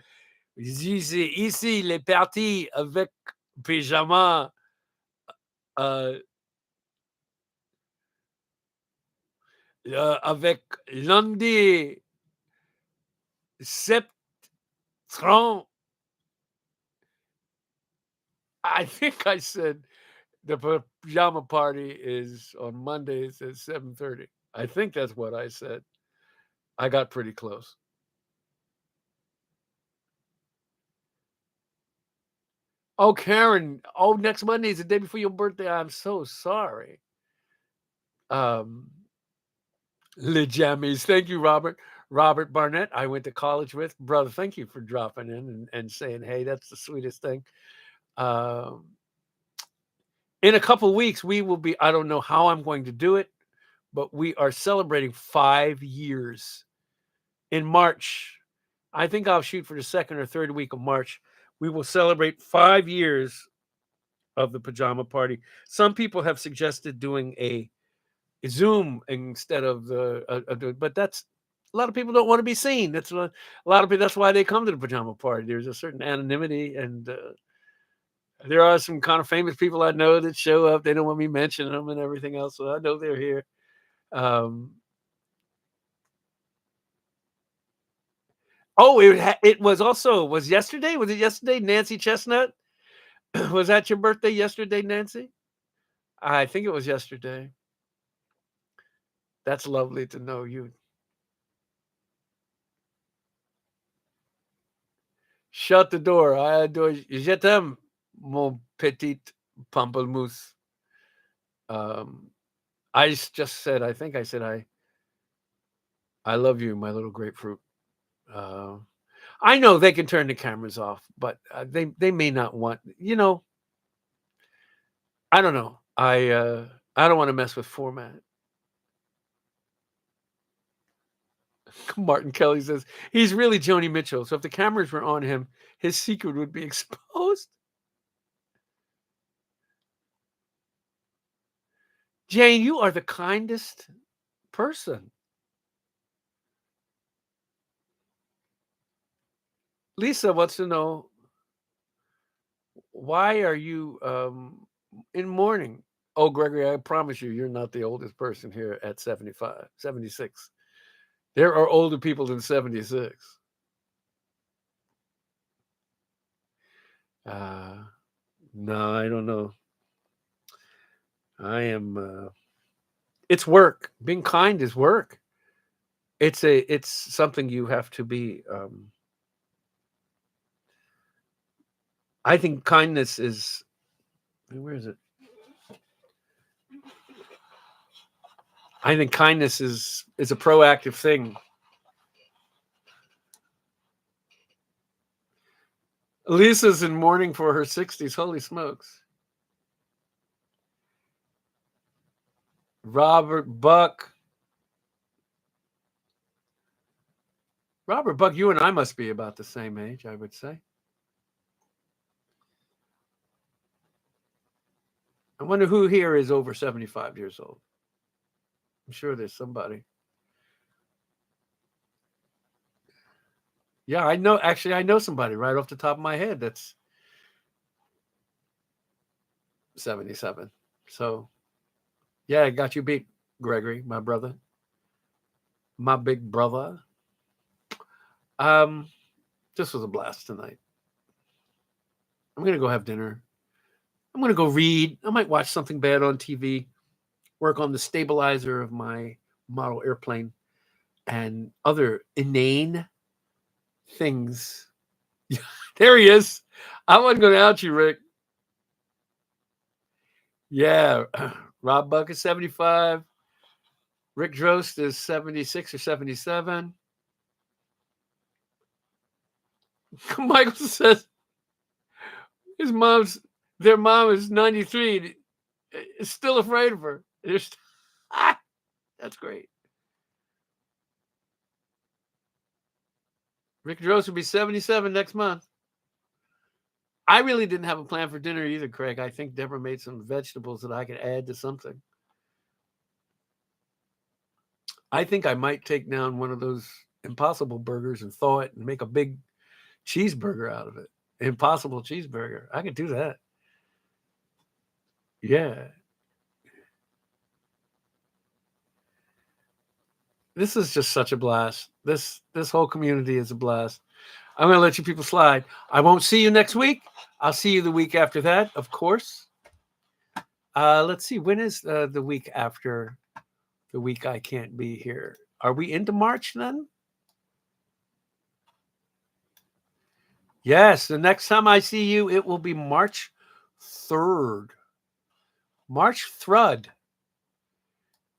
Ici, les parties avec pyjama. Avec lundi 7:30. I think I said the pajama party is on Mondays at 7:30. I think that's what I said. I got pretty close. Oh, Karen. Oh, next Monday is the day before your birthday. I'm so sorry. Le Jammies. Thank you, Robert. Robert Barnett, I went to college with. Brother, thank you for dropping in and saying, hey, that's the sweetest thing. In a couple of weeks, we will be, I don't know how I'm going to do it, but we are celebrating 5 years in March. I think I'll shoot for the second or third week of March. We will celebrate 5 years of the Pajama Party. Some people have suggested doing a Zoom instead of but that's a lot of people don't want to be seen. That's a lot of people. That's why they come to the Pajama Party. There's a certain anonymity, and there are some kind of famous people I know that show up. They don't want me mentioning them and everything else, so I know they're here. It was yesterday. Was it yesterday, Nancy Chestnut? Was that your birthday yesterday, Nancy? I think it was yesterday. That's lovely to know you. Shut the door. I adore you. Je t'aime, mon petit pamplemousse. I just said, I think I said, I love you, my little grapefruit. I know they can turn the cameras off, but they may not want, I don't know. I don't want to mess with format. Martin Kelly says he's really Joni Mitchell. So if the cameras were on him, his secret would be exposed. Jane, you are the kindest person. Lisa wants to know, why are you in mourning? Oh, Gregory, I promise you're not the oldest person here at 75, 76. There are older people than 76. No, I don't know. I am. It's work. Being kind is work. It's something you have to be. I think kindness is. Where is it? I think kindness is a proactive thing. Lisa's in mourning for her 60s. Holy smokes. Robert Buck, you and I must be about the same age, I would say. I wonder who here is over 75 years old. I'm sure there's somebody. Yeah, I know. Actually, I know somebody right off the top of my head that's 77. So, yeah, I got you beat, Gregory, my brother. My big brother. This was a blast tonight. I'm going to go have dinner. I'm going to go read. I might watch something bad on TV, work on the stabilizer of my model airplane, and other inane things. There he is. I wasn't going to out you, Rick. Yeah, Rob Buck is 75. Rick Drost is 76 or 77. Michael says their mom is 93. Is still afraid of her. That's great. Rick Drost will be 77 next month. I really didn't have a plan for dinner either, Craig. I think Deborah made some vegetables that I could add to something. I think I might take down one of those Impossible burgers and thaw it and make a big cheeseburger out of it. Impossible cheeseburger. I could do that. Yeah. This is just such a blast. This whole community is a blast. I'm going to let you people slide. I won't see you next week. I'll see you the week after that, of course. Let's see. When is the week after the week I can't be here? Are we into March then? Yes. The next time I see you, it will be March 3rd. March 3rd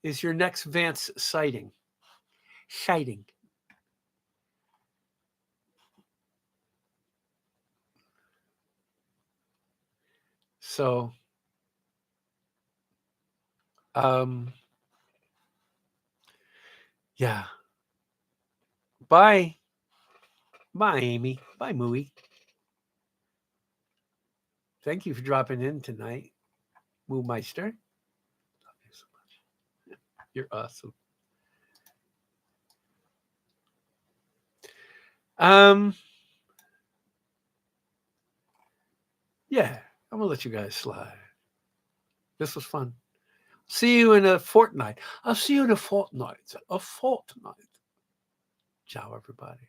is your next Vance sighting. So, yeah. Bye. Bye, Amy. Bye, Mooey. Thank you for dropping in tonight, Moo Meister. Love you so much. You're awesome. Yeah, I'm gonna let you guys slide. This was fun. See you in a fortnight. I'll see you in a fortnight. A fortnight. Ciao, everybody.